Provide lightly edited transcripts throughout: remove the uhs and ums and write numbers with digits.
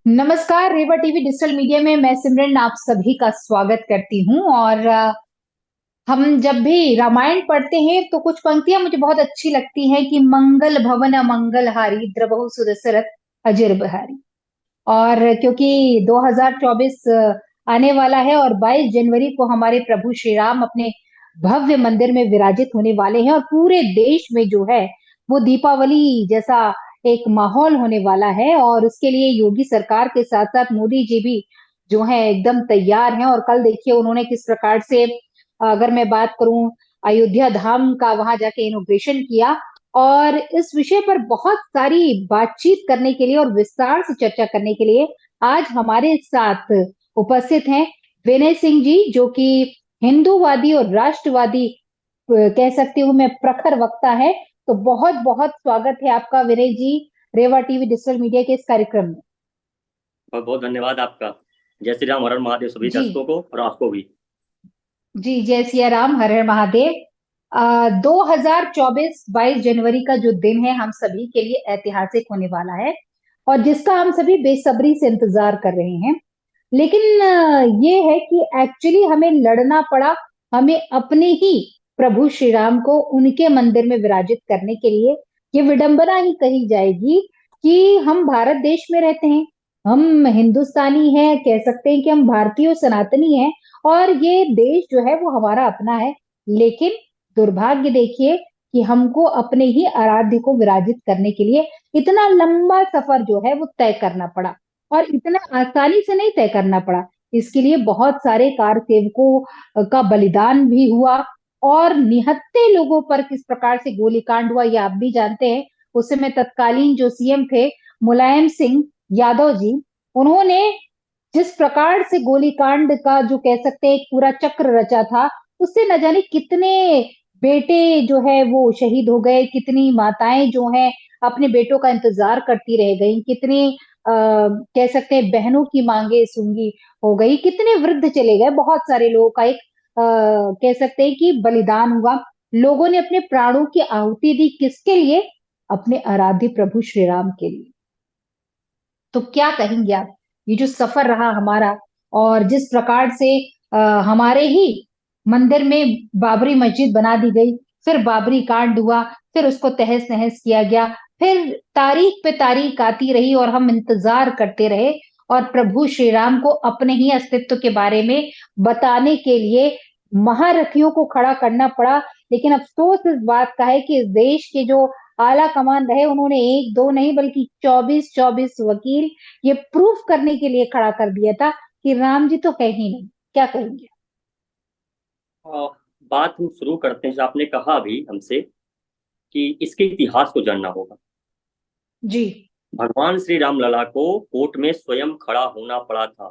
नमस्कार। रेवा TV digital media में मैं सिमरन आप सभी का स्वागत करती हूँ। और हम जब भी रामायण पढ़ते हैं तो कुछ पंक्तियां मुझे बहुत अच्छी लगती हैं कि मंगल भवन अमंगल हारी द्रवहु सुदशरथ अजर बहारी। और क्योंकि 2024 आने वाला है और 22 जनवरी को हमारे प्रभु श्री राम अपने भव्य मंदिर में विराजित होने वाले हैं और पूरे देश में जो है वो दीपावली जैसा एक माहौल होने वाला है। और उसके लिए योगी सरकार के साथ साथ मोदी जी भी जो है एकदम तैयार हैं। और कल देखिए उन्होंने किस प्रकार से, अगर मैं बात करूं, अयोध्या धाम का वहां जाके इनोग्रेशन किया। और इस विषय पर बहुत सारी बातचीत करने के लिए और विस्तार से चर्चा करने के लिए आज हमारे साथ उपस्थित हैं विनय सिंह जी, जो कि हिंदूवादी और राष्ट्रवादी कह सकती हूँ मैं प्रखर वक्ता है। तो बहुत बहुत स्वागत है आपका विनय जी, रेवा टीवी डिजिटल मीडिया के इस कार्यक्रम में। बहुत बहुत धन्यवाद आपका। जय श्री राम, हर हर महादेव सभी जी दर्शकों को और आपको भी। जी, जय सिया राम, हर हर महादेव। 2024 22 जनवरी का जो दिन है हम सभी के लिए ऐतिहासिक होने वाला है और जिसका हम सभी बेसब्री से इंतजार कर रहे हैं। लेकिन ये है कि एक्चुअली हमें लड़ना पड़ा, हमें अपने ही प्रभु श्री राम को उनके मंदिर में विराजित करने के लिए। ये विडंबना ही कही जाएगी कि हम भारत देश में रहते हैं, हम हिंदुस्तानी हैं, कह सकते हैं कि हम भारतीय और सनातनी हैं और ये देश जो है वो हमारा अपना है। लेकिन दुर्भाग्य देखिए कि हमको अपने ही आराध्य को विराजित करने के लिए इतना लंबा सफर जो है वो तय करना पड़ा। और इतना आसानी से नहीं तय करना पड़ा, इसके लिए बहुत सारे कार सेवकों का बलिदान भी हुआ। और निहत्थे लोगों पर किस प्रकार से गोलीकांड हुआ ये आप भी जानते हैं। उस समय तत्कालीन जो सीएम थे मुलायम सिंह यादव जी, उन्होंने जिस प्रकार से गोलीकांड का जो कह सकते हैं एक पूरा चक्र रचा था, उससे न जाने कितने बेटे जो है वो शहीद हो गए, कितनी माताएं जो हैं अपने बेटों का इंतजार करती रह गई, कितनी कह सकते हैं बहनों की मांगे सूंगी हो गई, कितने वृद्ध चले गए, बहुत सारे लोगों का एक कह सकते हैं कि बलिदान हुआ। लोगों ने अपने प्राणों की आहुति दी, किसके लिए? अपने आराध्य प्रभु श्री राम के लिए। तो क्या कहेंगे आप, ये जो सफर रहा हमारा और जिस प्रकार से हमारे ही मंदिर में बाबरी मस्जिद बना दी गई, फिर बाबरी कांड हुआ, फिर उसको तहस नहस किया गया, फिर तारीख पे तारीख आती रही और हम इंतजार करते रहे। और प्रभु श्री राम को अपने ही अस्तित्व के बारे में बताने के लिए महारथियों को खड़ा करना पड़ा। लेकिन अफसोस इस बात का है कि इस देश के जो आला कमान रहे, उन्होंने एक दो नहीं बल्कि 24 24 वकील ये प्रूफ करने के लिए खड़ा कर दिया था कि राम जी तो है ही नहीं। क्या कहेंगे? आ, बात हम शुरू करते हैं। जो आपने कहा अभी हमसे कि इसके इतिहास को जानना होगा। जी भगवान श्री राम लला को कोर्ट में स्वयं खड़ा होना पड़ा था।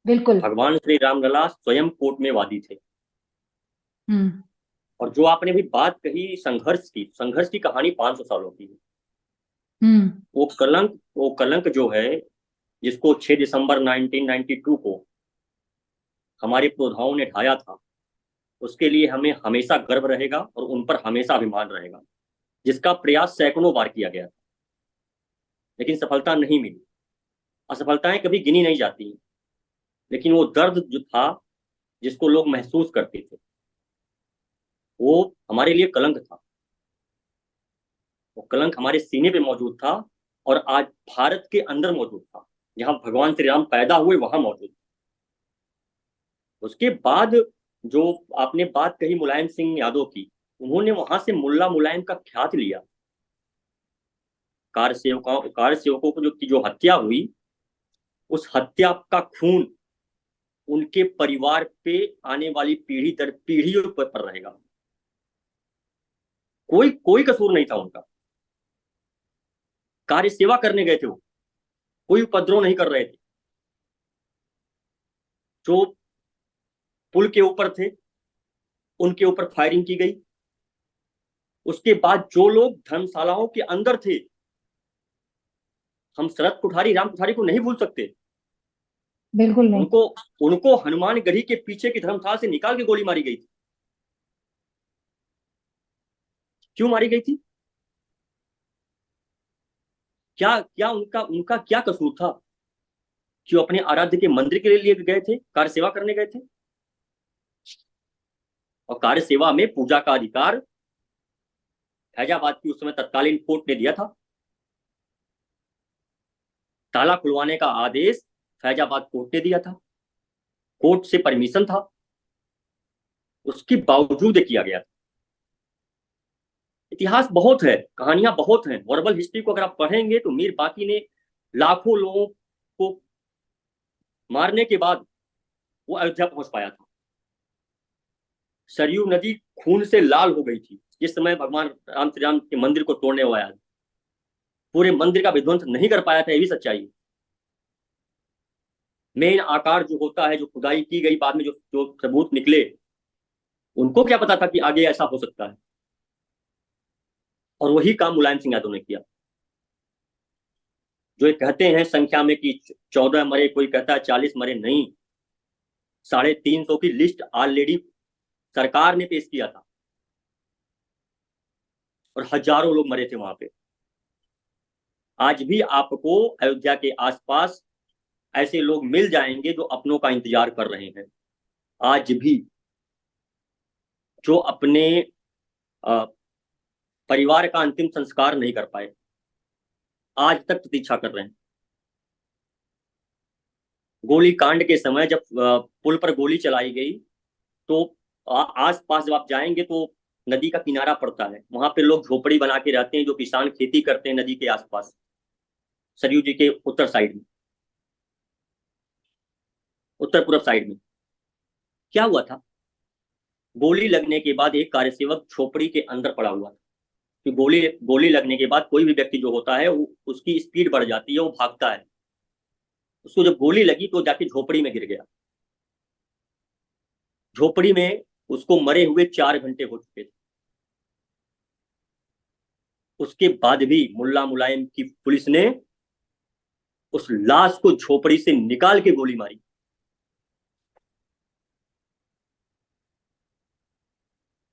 बिल्कुल। भगवान श्री राम लला स्वयं कोर्ट में वादी थे। हम्म और जो आपने भी बात कही संघर्ष की कहानी 500 सालों की है। हम्म वो कलंक जो है, जिसको 6 दिसंबर 1992 को हमारे पुरखाओं ने ढाया था, उसके लिए हमें हमेशा गर्व रहेगा और उन पर हमेशा अभिमान रहेगा। जिसका प्रयास सैकड़ों बार किया गया, लेकिन सफलता नहीं मिली। असफलताएं कभी गिनी नहीं जाती, लेकिन वो दर्द जो था, जिसको लोग महसूस करते थे, वो हमारे लिए कलंक था। वो कलंक हमारे सीने पे मौजूद था और आज भारत के अंदर मौजूद था। जहां भगवान श्री राम पैदा हुए वहां मौजूद था। उसके बाद जो आपने बात कही मुलायम सिंह यादव की, उन्होंने वहां से मुल्ला मुलायम का ख्यात लिया। कार सेवकों को जो हत्या हुई, उस हत्या का खून उनके परिवार पे आने वाली पीढ़ी दर पीढ़ियों पर रहेगा। कोई कोई कसूर नहीं था उनका। कार्य सेवा करने गए थे वो, कोई उपद्रव नहीं कर रहे थे। जो पुल के ऊपर थे, उनके ऊपर फायरिंग की गई। उसके बाद जो लोग धर्मशालाओं के अंदर थे, हम शरद कुठारी राम कुठारी को नहीं भूल सकते। बिल्कुल नहीं। उनको उनको हनुमान गढ़ी के पीछे की धर्मशाला से निकाल के गोली मारी गई थी। क्यों मारी गई थी? क्या क्या उनका उनका क्या कसूर था? कि वो अपने आराध्य के मंदिर के लिए गए थे, कार्य सेवा करने गए थे। और कार्य सेवा में पूजा का अधिकार फैजाबाद की उस समय तत्कालीन कोर्ट ने दिया था। ताला खुलवाने का आदेश फैजाबाद कोर्ट ने दिया था, कोर्ट से परमिशन था, उसके बावजूद किया गया। इतिहास बहुत है, कहानियां बहुत हैं। वर्बल हिस्ट्री को अगर आप पढ़ेंगे तो मीर बाकी ने लाखों लोगों को मारने के बाद वो अयोध्या पहुंच पाया था। सरयू नदी खून से लाल हो गई थी जिस समय भगवान राम श्री राम के मंदिर को तोड़ने वो आया। पूरे मंदिर का विध्वंस नहीं कर पाया था, ये भी सच्चाई है। मेन आकार जो होता है, जो खुदाई की गई, बाद में जो जो सबूत निकले, उनको क्या पता था कि आगे ऐसा हो सकता है। और वही काम मुलायम सिंह यादव ने किया। जो ये कहते हैं संख्या में कि 14 मरे, कोई कहता है 40 मरे, नहीं, 350 की लिस्ट ऑलरेडी सरकार ने पेश किया था और हजारों लोग मरे थे वहां पे। आज भी आपको अयोध्या के आसपास ऐसे लोग मिल जाएंगे जो अपनों का इंतजार कर रहे हैं, आज भी, जो अपने परिवार का अंतिम संस्कार नहीं कर पाए, आज तक प्रतीक्षा कर रहे हैं। गोली कांड के समय जब पुल पर गोली चलाई गई तो आस पास जब आप जाएंगे तो नदी का किनारा पड़ता है, वहां पे लोग झोपड़ी बना के रहते हैं, जो किसान खेती करते हैं नदी के आसपास, सरयू जी के उत्तर साइड में, उत्तर पूर्व साइड में। क्या हुआ था, गोली लगने के बाद एक कार्यसेवक झोपड़ी के अंदर पड़ा हुआ था। कि गोली गोली लगने के बाद कोई भी व्यक्ति जो होता है उसकी स्पीड बढ़ जाती है, वो भागता है। उसको जब गोली लगी तो जाके झोपड़ी में गिर गया। झोपड़ी में उसको मरे हुए 4 घंटे हो चुके थे। उसके बाद भी मुल्ला मुलायम की पुलिस ने उस लाश को झोपड़ी से निकाल के गोली मारी।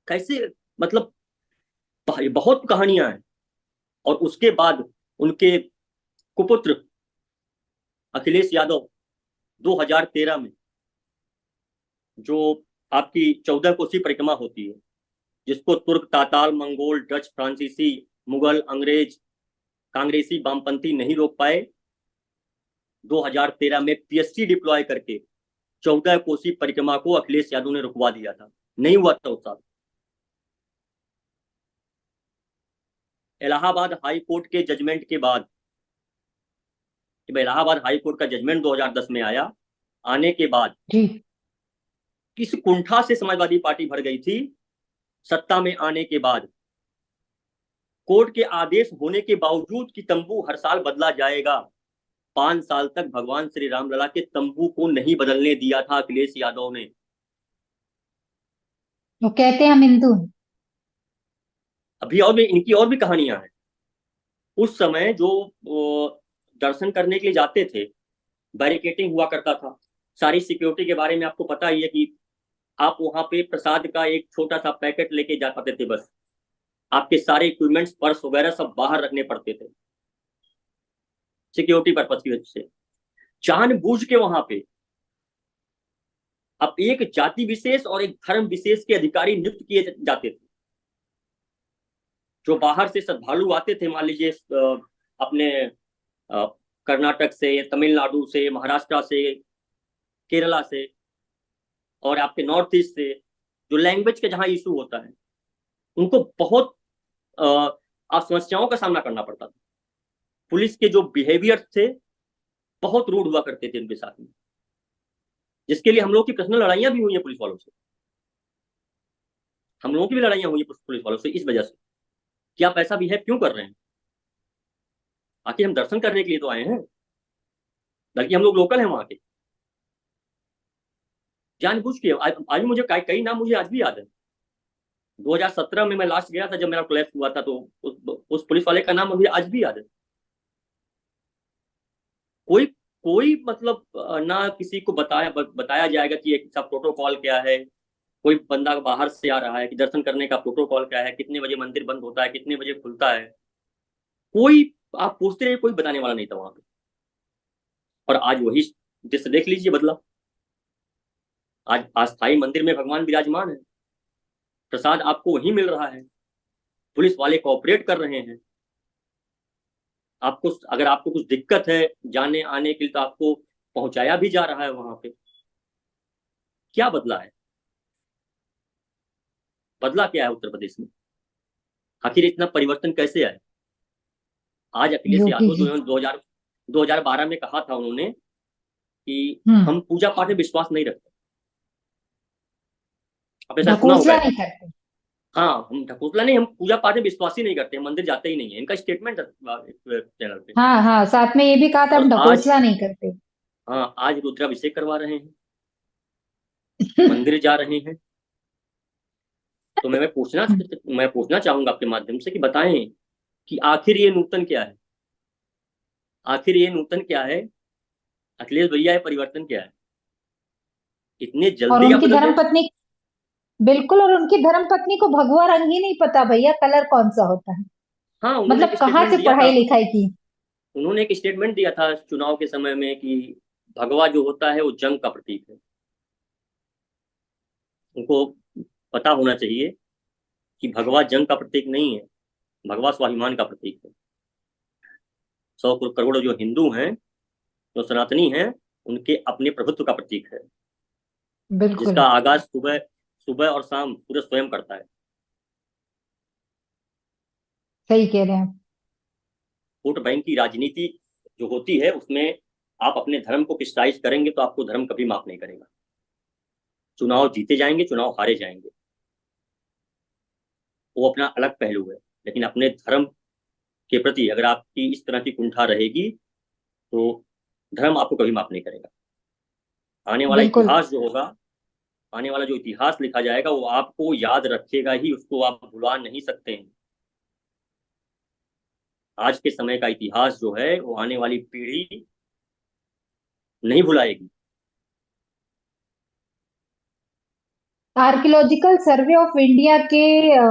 कैसे, मतलब बहुत कहानियां हैं। और उसके बाद उनके कुपुत्र अखिलेश यादव 2013 में, जो आपकी 14 कोसी परिक्रमा होती है, जिसको तुर्क, ताताल, मंगोल, डच, फ्रांसीसी, मुगल, अंग्रेज, कांग्रेसी, वामपंथी नहीं रोक पाए, 2013 में पीएससी डिप्लॉय करके 14 कोसी परिक्रमा को अखिलेश यादव ने रुकवा दिया था। नहीं हुआ था उस साल। इलाहाबाद हाई कोर्ट के जजमेंट के बाद, जब इलाहाबाद हाई कोर्ट का जजमेंट 2010 में आया, आने के बाद जी। किस कुंठा से समाजवादी पार्टी भर गई थी। सत्ता में आने के बाद कोर्ट के आदेश होने के बावजूद कि तंबू हर साल बदला जाएगा, 5 साल तक भगवान श्री रामलला के तंबू को नहीं बदलने दिया था अखिलेश यादव ने। वो कहते हैं हम हिंदू हैं। अभी और भी इनकी और भी कहानियां हैं। उस समय जो दर्शन करने के लिए जाते थे, बैरिकेटिंग हुआ करता था, सारी सिक्योरिटी के बारे में आपको पता ही है कि आप वहां पे प्रसाद का एक छोटा सा पैकेट लेके जा पाते थे बस। आपके सारे इक्विपमेंट्स, पर्स वगैरह सब बाहर रखने पड़ते थे सिक्योरिटी पर्पज की वजह से। जानबूझ के वहां पे अब एक जाति विशेष और एक धर्म विशेष के अधिकारी नियुक्त किए जाते थे। जो बाहर से श्रद्धालु आते थे, मान लीजिए अपने कर्नाटक से, तमिलनाडु से, महाराष्ट्र से, केरला से, और आपके नॉर्थ ईस्ट से, जो लैंग्वेज का जहां इशू होता है, उनको बहुत समस्याओं का सामना करना पड़ता था। पुलिस के जो बिहेवियर थे बहुत रूड हुआ करते थे उनके साथ में, जिसके लिए हम लोग की पर्सनल लड़ाइयां भी हुई हैं पुलिस वालों से। हम लोगों की भी लड़ाइयां हुई हैं पुलिस वालों से इस वजह से कि आप ऐसा बिहेव क्यों कर रहे हैं। आखिर हम दर्शन करने के लिए तो आए हैं, बल्कि हम लोग लोकल हैं वहां के। जानबूझ के आज मुझे कई नाम मुझे आज भी याद है। 2017 में मैं लास्ट गया था जब मेरा कोलैप्स हुआ था, तो उस पुलिस वाले का नाम मुझे आज भी याद है। कोई कोई मतलब ना किसी को बताया जाएगा कि एक सब प्रोटोकॉल क्या है। कोई बंदा बाहर से आ रहा है कि दर्शन करने का प्रोटोकॉल क्या है, कितने बजे मंदिर बंद होता है, कितने बजे खुलता है, कोई आप पूछते रहे, कोई बताने वाला नहीं था वहां पे। और आज वही दृश्य देख लीजिए बदला। आज अस्थाई मंदिर में भगवान विराजमान है, प्रसाद आपको वहीं मिल रहा है, पुलिस वाले कोऑपरेट कर रहे हैं। आपको अगर आपको कुछ दिक्कत है जाने आने के लिए तो आपको पहुंचाया भी जा रहा है वहां पे। क्या बदला है? बदला क्या है उत्तर प्रदेश में? आखिर इतना परिवर्तन कैसे आया? आज अखिलेश योगी यादव जी। 2012 में कहा था उन्होंने कि हम्म। हम पूजा पाठ में विश्वास नहीं रखते। आपने शायद सुना होगा ढकोसला ऐसा। नहीं करते। हाँ, हम ढकोसला नहीं, हम पूजा पाठ में विश्वास ही नहीं करते, हम मंदिर जाते ही नहीं है, इनका स्टेटमेंट है चैनल पे। हाँ हाँ, साथ में ये भी कहा था और हम आज, ढकोसला नहीं करते। हाँ, आज रुद्राभिषेक करवा रहे हैं, मंदिर जा रहे हैं। तो मैं पूछना चाहूंगा आपके माध्यम से कि बताएं कि आखिर ये नूतन क्या है? आखिर ये नूतन क्या है? अखिलेश भैया, ये परिवर्तन क्या है? इतने और जल्दी आप उनकी बदल धर्म दें? पत्नी, बिल्कुल, और उनकी धर्म पत्नी को भगवा रंग ही नहीं पता भैया, कलर कौन सा होता है। हाँ, उन्होंने एक मतलब कहाँ स्टेटमेंट से दिया था। पढ़ाई लिखाई की। उन्होंने एक स्टेटमेंट दिया था चुनाव के समय में कि भगवा जो होता है वो जंग का प्रतीक है। उनको पता होना चाहिए कि भगवा जंग का प्रतीक नहीं है, भगवा स्वाभिमान का प्रतीक है। 100 करोड़ जो हिंदू हैं, जो सनातनी हैं, उनके अपने प्रभुत्व का प्रतीक है, बिल्कुल जिसका आगाज सुबह सुबह और शाम सूरज स्वयं करता है। सही कह रहे हैं। वोट बैंक की राजनीति जो होती है उसमें आप अपने धर्म को क्रिस्टलाइज करेंगे तो आपको धर्म कभी माफ नहीं करेगा। चुनाव जीते जाएंगे, चुनाव हारे जाएंगे, वो अपना अलग पहलू है। लेकिन अपने धर्म के प्रति अगर आपकी इस तरह की कुंठा रहेगी तो धर्म आपको कभी माफ नहीं करेगा। आने वाला बिल्कुल इतिहास जो होगा, आने वाला जो इतिहास लिखा जाएगा वो आपको याद रखेगा ही, उसको आप भुला नहीं सकते हैं। आज के समय का इतिहास जो है वो आने वाली पीढ़ी नहीं भुलाएगी। आर्कियोलॉजिकल सर्वे ऑफ इंडिया के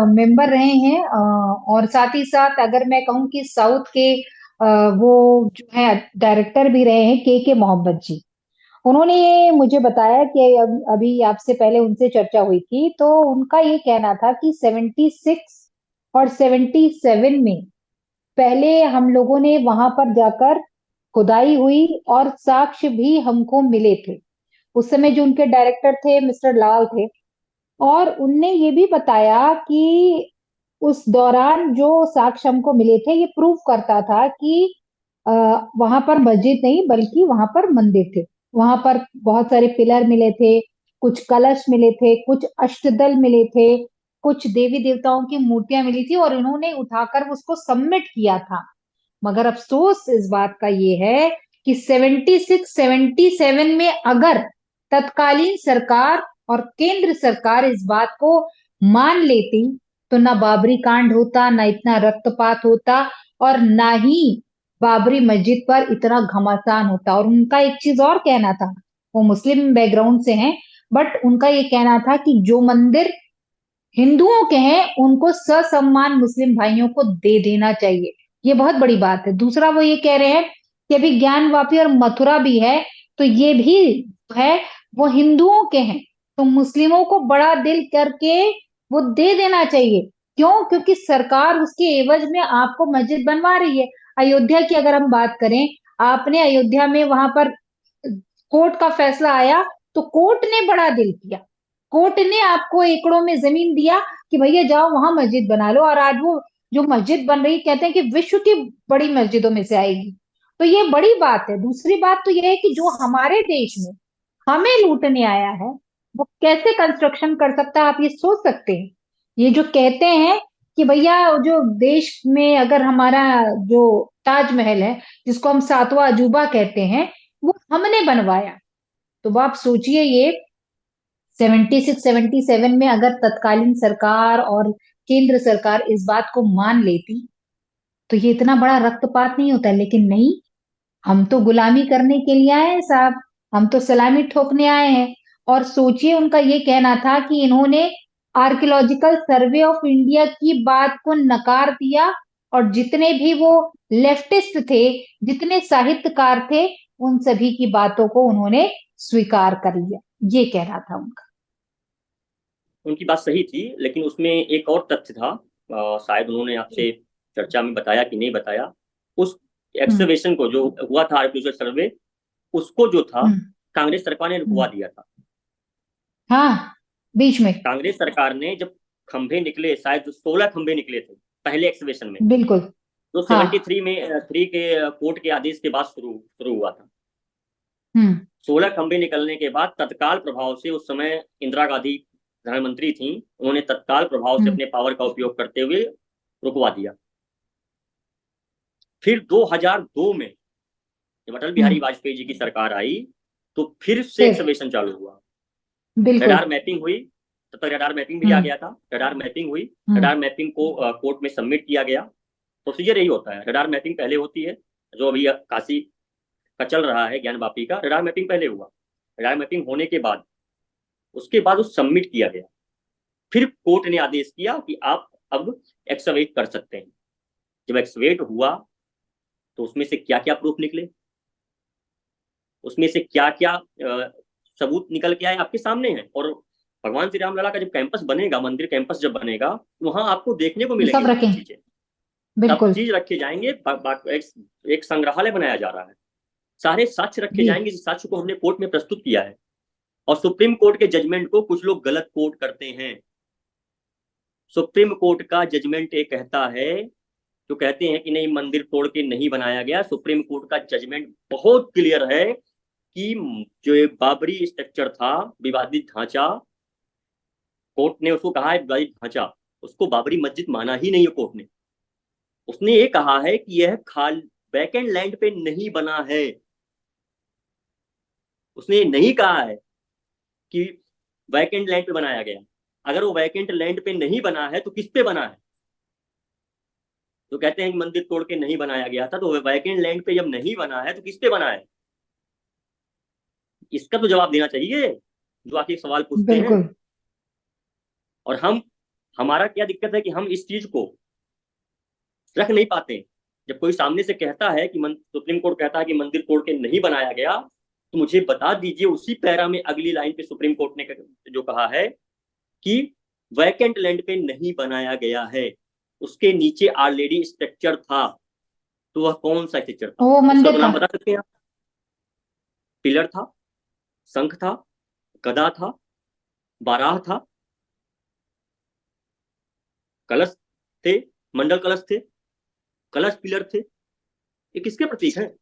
मेंबर रहे हैं, और साथ ही साथ अगर मैं कहूँ कि साउथ के वो जो है डायरेक्टर भी रहे हैं, के मोहम्मद जी। उन्होंने ये मुझे बताया कि अभी आपसे पहले उनसे चर्चा हुई थी, तो उनका ये कहना था कि 76 और 77 में पहले हम लोगों ने वहां पर जाकर खुदाई हुई और साक्ष्य भी हमको मिले थे। उस समय जो उनके डायरेक्टर थे मिस्टर लाल थे, और उनने ये भी बताया कि उस दौरान जो साक्ष्य हमको मिले थे ये प्रूव करता था कि वहां पर मस्जिद नहीं बल्कि वहां पर मंदिर थे। वहां पर बहुत सारे पिलर मिले थे, कुछ कलश मिले थे, कुछ अष्टदल मिले थे, कुछ देवी देवताओं की मूर्तियां मिली थी, और इन्होंने उठाकर उसको सबमिट किया था। मगर अफसोस इस बात का ये है कि 76 77 में अगर तत्कालीन सरकार और केंद्र सरकार इस बात को मान लेती तो ना बाबरी कांड होता, ना इतना रक्तपात होता, और ना ही बाबरी मस्जिद पर इतना घमासान होता। और उनका एक चीज और कहना था, वो मुस्लिम बैकग्राउंड से हैं, बट उनका ये कहना था कि जो मंदिर हिंदुओं के हैं उनको ससम्मान मुस्लिम भाइयों को दे देना चाहिए। ये बहुत बड़ी बात है। दूसरा वो ये कह रहे हैं कि अभी ज्ञानवापी और मथुरा भी है, तो ये भी है वो हिंदुओं के हैं, तो मुस्लिमों को बड़ा दिल करके वो दे देना चाहिए। क्यों? क्योंकि सरकार उसके एवज में आपको मस्जिद बनवा रही है। अयोध्या की अगर हम बात करें, आपने अयोध्या में वहां पर कोर्ट का फैसला आया तो कोर्ट ने बड़ा दिल किया, कोर्ट ने आपको एकड़ों में जमीन दिया कि भैया जाओ वहां मस्जिद बना लो, और आज वो जो मस्जिद बन रही कहते हैं कि विश्व की बड़ी मस्जिदों में से आएगी। तो ये बड़ी बात है। दूसरी बात तो ये है कि जो हमारे देश में हमें लूटने आया है वो कैसे कंस्ट्रक्शन कर सकता है, आप ये सोच सकते हैं? ये जो कहते हैं कि भैया जो देश में अगर हमारा जो ताजमहल है जिसको हम सातवां अजूबा कहते हैं वो हमने बनवाया, तो आप सोचिए ये 76 77 में अगर तत्कालीन सरकार और केंद्र सरकार इस बात को मान लेती तो ये इतना बड़ा रक्तपात नहीं होता। लेकिन नहीं, हम तो गुलामी करने के लिए आए हैं साहब, हम तो सलामी ठोकने आए हैं। और सोचिए उनका ये कहना था कि इन्होंने आर्कियोलॉजिकल सर्वे ऑफ इंडिया की बात को नकार दिया, और जितने भी वो लेफ्टिस्ट थे, जितने साहित्यकार थे, उन सभी की बातों को उन्होंने स्वीकार कर लिया। ये कहना था उनका। उनकी बात सही थी, लेकिन उसमें एक और तथ्य था, शायद उन्होंने आपसे चर्चा में बताया कि नहीं बताया। उस हम्म। एक्सकवेशन को जो हुआ था आर्टिफिशियल सर्वे, उसको जो था हम्म। कांग्रेस सरकार ने रुकवा दिया था। हाँ, बीच में। कांग्रेस सरकार ने जब खंभे निकले, शायद 16 खंभे निकले थे पहले एक्सकवेशन में, बिल्कुल। जो हाँ। 73 में 3 के कोर्ट के आदेश के बाद शुरू शुरू हुआ था। हम्म। 16 खंभे निकलने के बाद तत्काल प्रभाव से, उस समय इंदिरा गांधी प्रधानमंत्री थी, उन्होंने तत्काल प्रभाव से हम्म। अपने पावर का उपयोग करते हुए रुकवा दिया। फिर 2002 में जब अटल बिहारी हम्म। वाजपेयी जी की सरकार आई, तो फिर से फिर। एक्सकवेशन चालू हुआ। बिल्कुल। रडार मैपिंग हुई, तब तक रडार मैपिंग भी आ हम्म। गया था। रडार मैपिंग हुई, हम्म। रडार मैपिंग को कोर्ट में सबमिट किया गया। प्रोसीजर यही होता है, रडार मैपिंग पहले होती है। जो अभी काशी का चल रहा है ज्ञान वापी का, रडार मैपिंग पहले हुआ। रडार मैपिंग होने के बाद, उसके बाद वो सबमिट किया गया। फिर कोर्ट ने आदेश किया कि आप अब एक्सकवेट कर सकते हैं। जब एक्सकवेट हुआ, तो उसमें से क्या क्या प्रूफ निकले, उसमें से क्या क्या सबूत निकल के आए, आपके सामने है। और भगवान श्री राम लला का जब कैंपस बनेगा, मंदिर कैंपस जब बनेगा, वहां आपको देखने को ये मिलेंगे सब वो रखें। चीजें। सब बिल्कुल। चीज रखे जाएंगे। एक संग्रहालय बनाया जा रहा है। सारे साक्ष्य रखे जी। जाएंगे, जिस साक्ष्य को हमने कोर्ट में प्रस्तुत किया है। और सुप्रीम कोर्ट के जजमेंट को कुछ लोग गलत कोर्ट करते हैं। सुप्रीम कोर्ट का जजमेंट ये कहता है, जो कहते हैं कि नहीं मंदिर तोड़ के नहीं बनाया गया, सुप्रीम कोर्ट का जजमेंट बहुत क्लियर है कि जो ये बाबरी स्ट्रक्चर था, विवादित ढांचा, कोर्ट ने उसको कहा है विवादित ढांचा, उसको बाबरी मस्जिद माना ही नहीं है कोर्ट ने। उसने ये कहा है कि यह खाल वैकेंट लैंड पे नहीं बना है। उसने ये नहीं कहा है कि वैकेंट लैंड पे बनाया गया। अगर वो वैकेंट लैंड पे नहीं बना है तो किस पे बना है? तो कहते हैं कि मंदिर तोड़ के नहीं बनाया गया था, तो वैकेंट लैंड पे जब नहीं बना है तो किस पे बना है? इसका तो जवाब देना चाहिए, जो आके सवाल पूछते हैं। बिल्कुल। और हमारा क्या दिक्कत है कि हम इस चीज को रख नहीं पाते। जब कोई सामने से कहता है कि सुप्रीम कोर्ट कहता है कि मंदिर तोड़ के नहीं बनाया गया, तो मुझे बता दीजिए उसी पैरा में अगली लाइन पे सुप्रीम कोर्ट ने जो कहा है कि वैकेंट लैंड पे नहीं बनाया गया है, उसके नीचे ऑलरेडी स्ट्रक्चर था। तो वह कौन सा स्ट्रक्चर था? वो उसका मंदिर तो नाम था। बता सकते हैं आप? पिलर था, शंख था, गदा था, बाराह था, कलश थे, मंडल कलश थे, कलश पिलर थे। ये किसके प्रतीक हैं?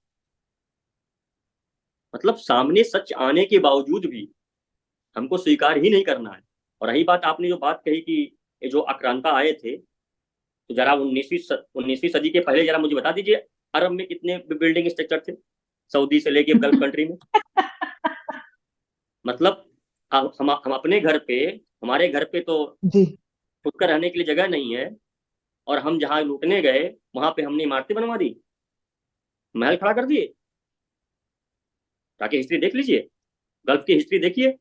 मतलब सामने सच आने के बावजूद भी हमको स्वीकार ही नहीं करना है। और रही बात, आपने जो बात कही कि ये जो आक्रांता आए थे, तो जरा 19वीं सदी के पहले जरा मुझे बता दीजिए, अरब में कितने बिल्डिंग स्ट्रक्चर थे, सऊदी से लेके गल्फ कंट्री में। मतलब हम अपने घर पे, हमारे घर पे तो जी। खुद का रहने के लिए जगह नहीं है, और हम जहाँ लूटने गए वहां पे हमने इमारतें बनवा दी, महल खड़ा कर दिए। ताकि हिस्ट्री देख लीजिए, गल्फ की हिस्ट्री देखिए,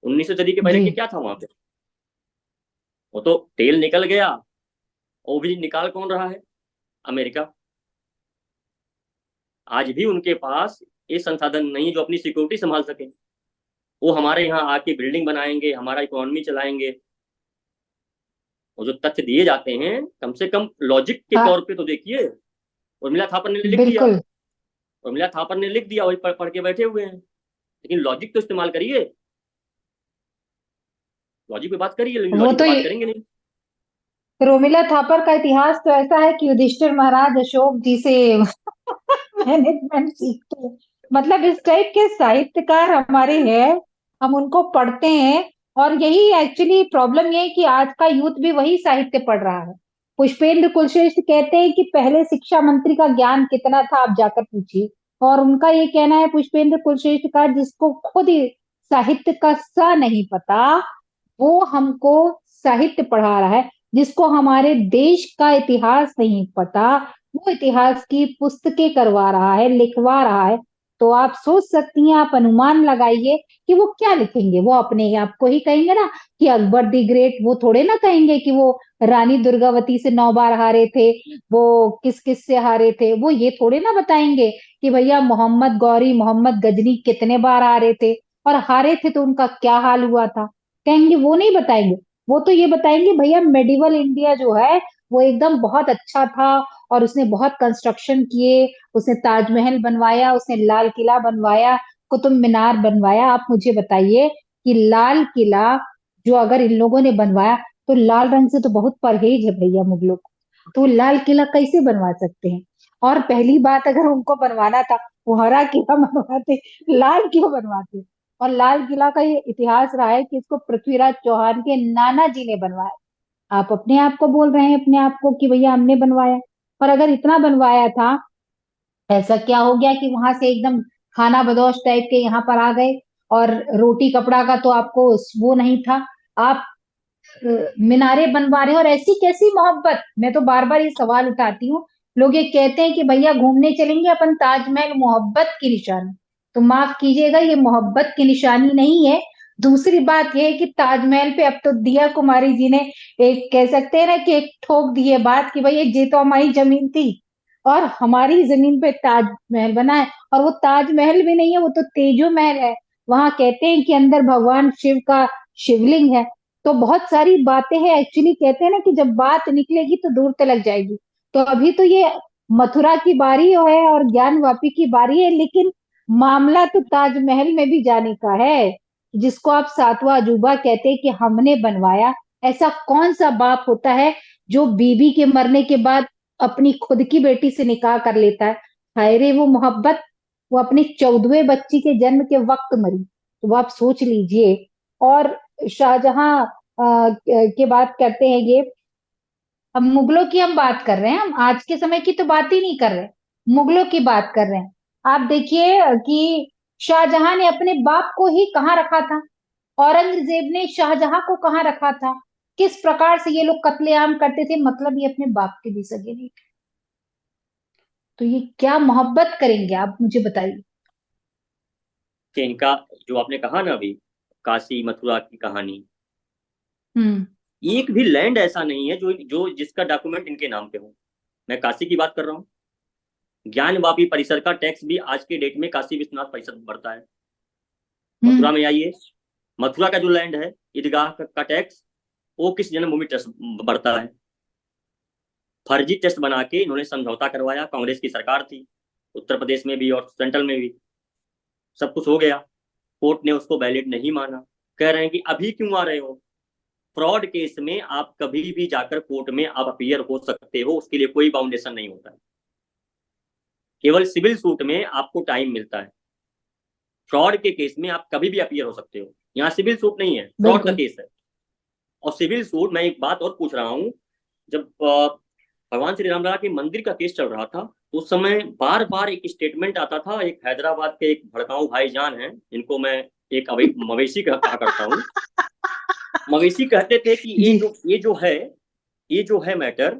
19वीं सदी के पहले जी। के क्या था वहां पे। वो तो तेल निकल गया, वो भी निकाल कौन रहा है? अमेरिका। आज भी उनके पास ये संसाधन नहीं जो अपनी सिक्योरिटी संभाल सके। वो हमारे यहाँ आके बिल्डिंग बनाएंगे, हमारा इकोनॉमी चलाएंगे। वो जो तथ्य दिए जाते हैं, कम से कम लॉजिक के हाँ। तौर पे तो देखिए। उर्मिला थापर ने लिख दिया, बिल्कुल। उर्मिला थापर ने लिख दिया, वही पढ़ के बैठे हुए हैं। लेकिन लॉजिक तो इस्तेमाल करिए, लॉजिक पे बात करिए, लेकिन वो लॉजिक पे तो बात करेंगे नहीं। रोमिला थापर का इतिहास तो ऐसा है कि युधिष्ठिर महाराज अशोक जी से मैनेजमेंट सीखते हैं। मतलब इस टाइप के साहित्यकार हमारे हैं, हम उनको पढ़ते हैं। और यही एक्चुअली प्रॉब्लम ये है कि आज का यूथ भी वही साहित्य पढ़ रहा है। पुष्पेंद्र कुलश्रेष्ठ कहते हैं कि पहले शिक्षा मंत्री का ज्ञान कितना था आप जाकर पूछिए। और उनका ये कहना है पुष्पेंद्र कुलश्रेष्ठ का, जिसको खुद ही साहित्य का सा नहीं पता, वो हमको साहित्य पढ़ा रहा है। जिसको हमारे देश का इतिहास नहीं पता, वो इतिहास की पुस्तकें करवा रहा है, लिखवा रहा है। तो आप सोच सकती हैं, आप अनुमान लगाइए कि वो क्या लिखेंगे। वो अपने आप को ही कहेंगे ना कि अकबर दी ग्रेट, वो थोड़े ना कहेंगे कि वो रानी दुर्गावती से 9 बार हारे थे, वो किस किस से हारे थे। वो ये थोड़े ना बताएंगे कि भैया मोहम्मद गौरी, मोहम्मद गजनी कितने बार हारे थे, और हारे थे तो उनका क्या हाल हुआ था। कहेंगे, वो नहीं बताएंगे। वो तो ये बताएंगे भैया मेडिवल इंडिया जो है वो एकदम बहुत अच्छा था, और उसने बहुत कंस्ट्रक्शन किए, उसने ताजमहल बनवाया, उसने लाल किला बनवाया, कुतुब मीनार बनवाया। आप मुझे बताइए कि लाल किला जो अगर इन लोगों ने बनवाया, तो लाल रंग से तो बहुत परहेज है भैया मुगलों को, तो लाल किला कैसे बनवा सकते हैं। और पहली बात, अगर उनको बनवाना था, वो हरा किला बनवाते, लाल क्यों बनवाते। और लाल किला का ये इतिहास रहा है कि इसको पृथ्वीराज चौहान के नाना जी ने बनवाया। आप अपने आप को बोल रहे हैं अपने आप को कि भैया हमने बनवाया। और अगर इतना बनवाया था, ऐसा क्या हो गया कि वहां से एकदम खाना बदोश टाइप के यहाँ पर आ गए, और रोटी कपड़ा का तो आपको वो नहीं था। आप मीनारे बनवा रहे हैं, और ऐसी कैसी मोहब्बत। मैं तो बार बार ये सवाल उठाती हूँ। लोग ये कहते हैं कि भैया घूमने चलेंगे अपन ताजमहल, मोहब्बत की निशानी। तो माफ कीजिएगा, ये मोहब्बत की निशानी नहीं है। दूसरी बात यह है कि ताजमहल पे अब तो दिया कुमारी जी ने एक, कह सकते हैं ना कि एक ठोक दी है बात कि भाई ये तो हमारी जमीन थी, और हमारी जमीन पे ताजमहल बना है। और वो ताजमहल भी नहीं है, वो तो तेजो महल है। वहां कहते हैं कि अंदर भगवान शिव का शिवलिंग है। तो बहुत सारी बातें हैं, एक्चुअली कहते हैं ना कि जब बात निकलेगी तो दूर तक जाएगी। तो अभी तो ये मथुरा की बारी है और ज्ञानवापी की बारी है, लेकिन मामला तो ताजमहल में भी जाने का है, जिसको आप सातवां अजूबा कहते हैं कि हमने बनवाया। ऐसा कौन सा बाप होता है जो बीबी के मरने के बाद अपनी खुद की बेटी से निकाह कर लेता है। हाय रे वो मोहब्बत। वो अपनी 14वें बच्ची के जन्म के वक्त मरी, तो आप सोच लीजिए। और शाहजहां के बात करते हैं ये, हम मुगलों की हम बात कर रहे हैं, हम आज के समय की तो बात ही नहीं कर रहे, मुगलों की बात कर रहे हैं। आप देखिए कि शाहजहां ने अपने बाप को ही कहाँ रखा था, औरंगजेब ने शाहजहां को कहाँ रखा था, किस प्रकार से ये लोग कत्लेआम करते थे, मतलब ये अपने बाप के भी सगे नहीं थे। तो ये क्या मोहब्बत करेंगे, आप मुझे बताइए। कि इनका जो आपने कहा ना अभी, काशी मथुरा की कहानी, हम्म। एक भी लैंड ऐसा नहीं है जो जो जिसका डॉक्यूमेंट इनके नाम पे हो। मैं काशी की बात कर रहा हूँ। ज्ञानवापी परिसर का टैक्स भी आज के डेट में काशी विश्वनाथ परिषद भरता है। हम्म। मथुरा में आइए, मथुरा का जो लैंड है, ईदगाह का टैक्स, वो किस जन्मभूमि ट्रस्ट भरता है। फर्जी टेस्ट बना के इन्होंने समझौता करवाया, कांग्रेस की सरकार थी, उत्तर प्रदेश में भी और सेंट्रल में भी। सब कुछ हो गया, कोर्ट ने उसको वैलिड नहीं माना। कह रहे हैं कि अभी क्यों आ रहे हो। फ्रॉड केस में आप कभी भी जाकर कोर्ट में आप अपीयर हो सकते हो, उसके लिए कोई बाउंडेशन नहीं होता है। केवल सिविल सूट में आपको टाइम मिलता है। फ्रॉड के केस में आप कभी भी अपीयर हो सकते हो। यहाँ सिविल सूट नहीं है, फ्रॉड का बिल्कुल। केस है। और सिविल सूट, मैं एक बात और पूछ रहा हूँ, जब भगवान श्री रामलला के मंदिर का केस चल रहा था, तो उस समय बार बार एक स्टेटमेंट आता था। एक हैदराबाद के एक भड़काऊ भाईजान हैं, इनको मैं एक मवेशी कहा करता हूँ। मवेशी कहते थे कि जी। ये जो है मैटर,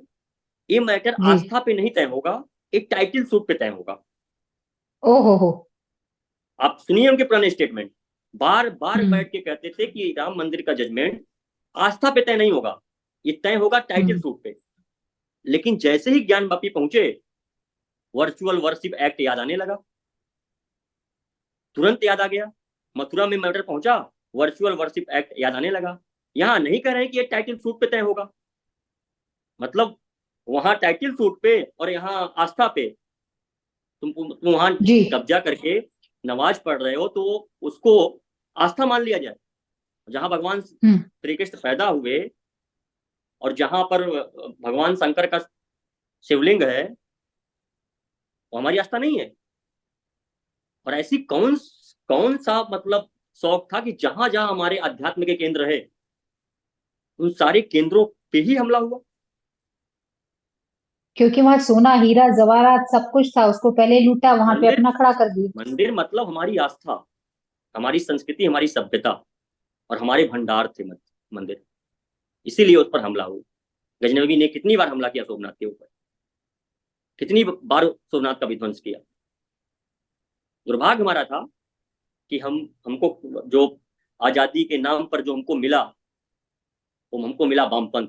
ये मैटर जी। आस्था पे नहीं तय होगा, एक टाइटल सूट पे तय होगा। ओ हो। आप सुनिए उनके पुराने स्टेटमेंट। बार बार हम्म। बैठ के कहते थे कि राम मंदिर का जजमेंट आस्था पे तय नहीं होगा, ये तय होगा टाइटल हम्म। सूट पे। लेकिन जैसे ही ज्ञान वापी पहुंचे, वर्चुअल वर्शिप एक्ट याद आने लगा, तुरंत याद आ गया। मथुरा में मैटर पहुंचा, वर्चुअल वर्शिप एक्ट याद आने लगा। यहां नहीं कह रहे कि ये टाइटल सूट पे तय होगा। मतलब वहां टाइटल सूट पे और यहाँ आस्था पे। तुम वहां जी। कब्जा करके नमाज पढ़ रहे हो, तो उसको आस्था मान लिया जाए। जहां भगवान हम्म। श्री कृष्ण पैदा हुए और जहां पर भगवान शंकर का शिवलिंग है, वो हमारी आस्था नहीं है। और ऐसी कौन कौन सा मतलब शौक था कि जहां जहां हमारे अध्यात्म के केंद्र है, उन सारे केंद्रों पे ही हमला हुआ। क्योंकि वहां सोना हीरा जवाहरात सब कुछ था, उसको पहले लूटा, वहां पे मंदिर अपना खड़ा कर दिया। मंदिर मतलब हमारी आस्था, हमारी संस्कृति, हमारी सभ्यता और हमारे भंडार थे मंदिर। इसीलिए उस पर हमला हुआ। गजनवी ने कितनी बार हमला किया सोमनाथ के ऊपर, कितनी बार सोमनाथ का विध्वंस किया। दुर्भाग्य हमारा था कि हमको जो आजादी के नाम पर जो हमको मिला, वो हमको मिला वामपंथ।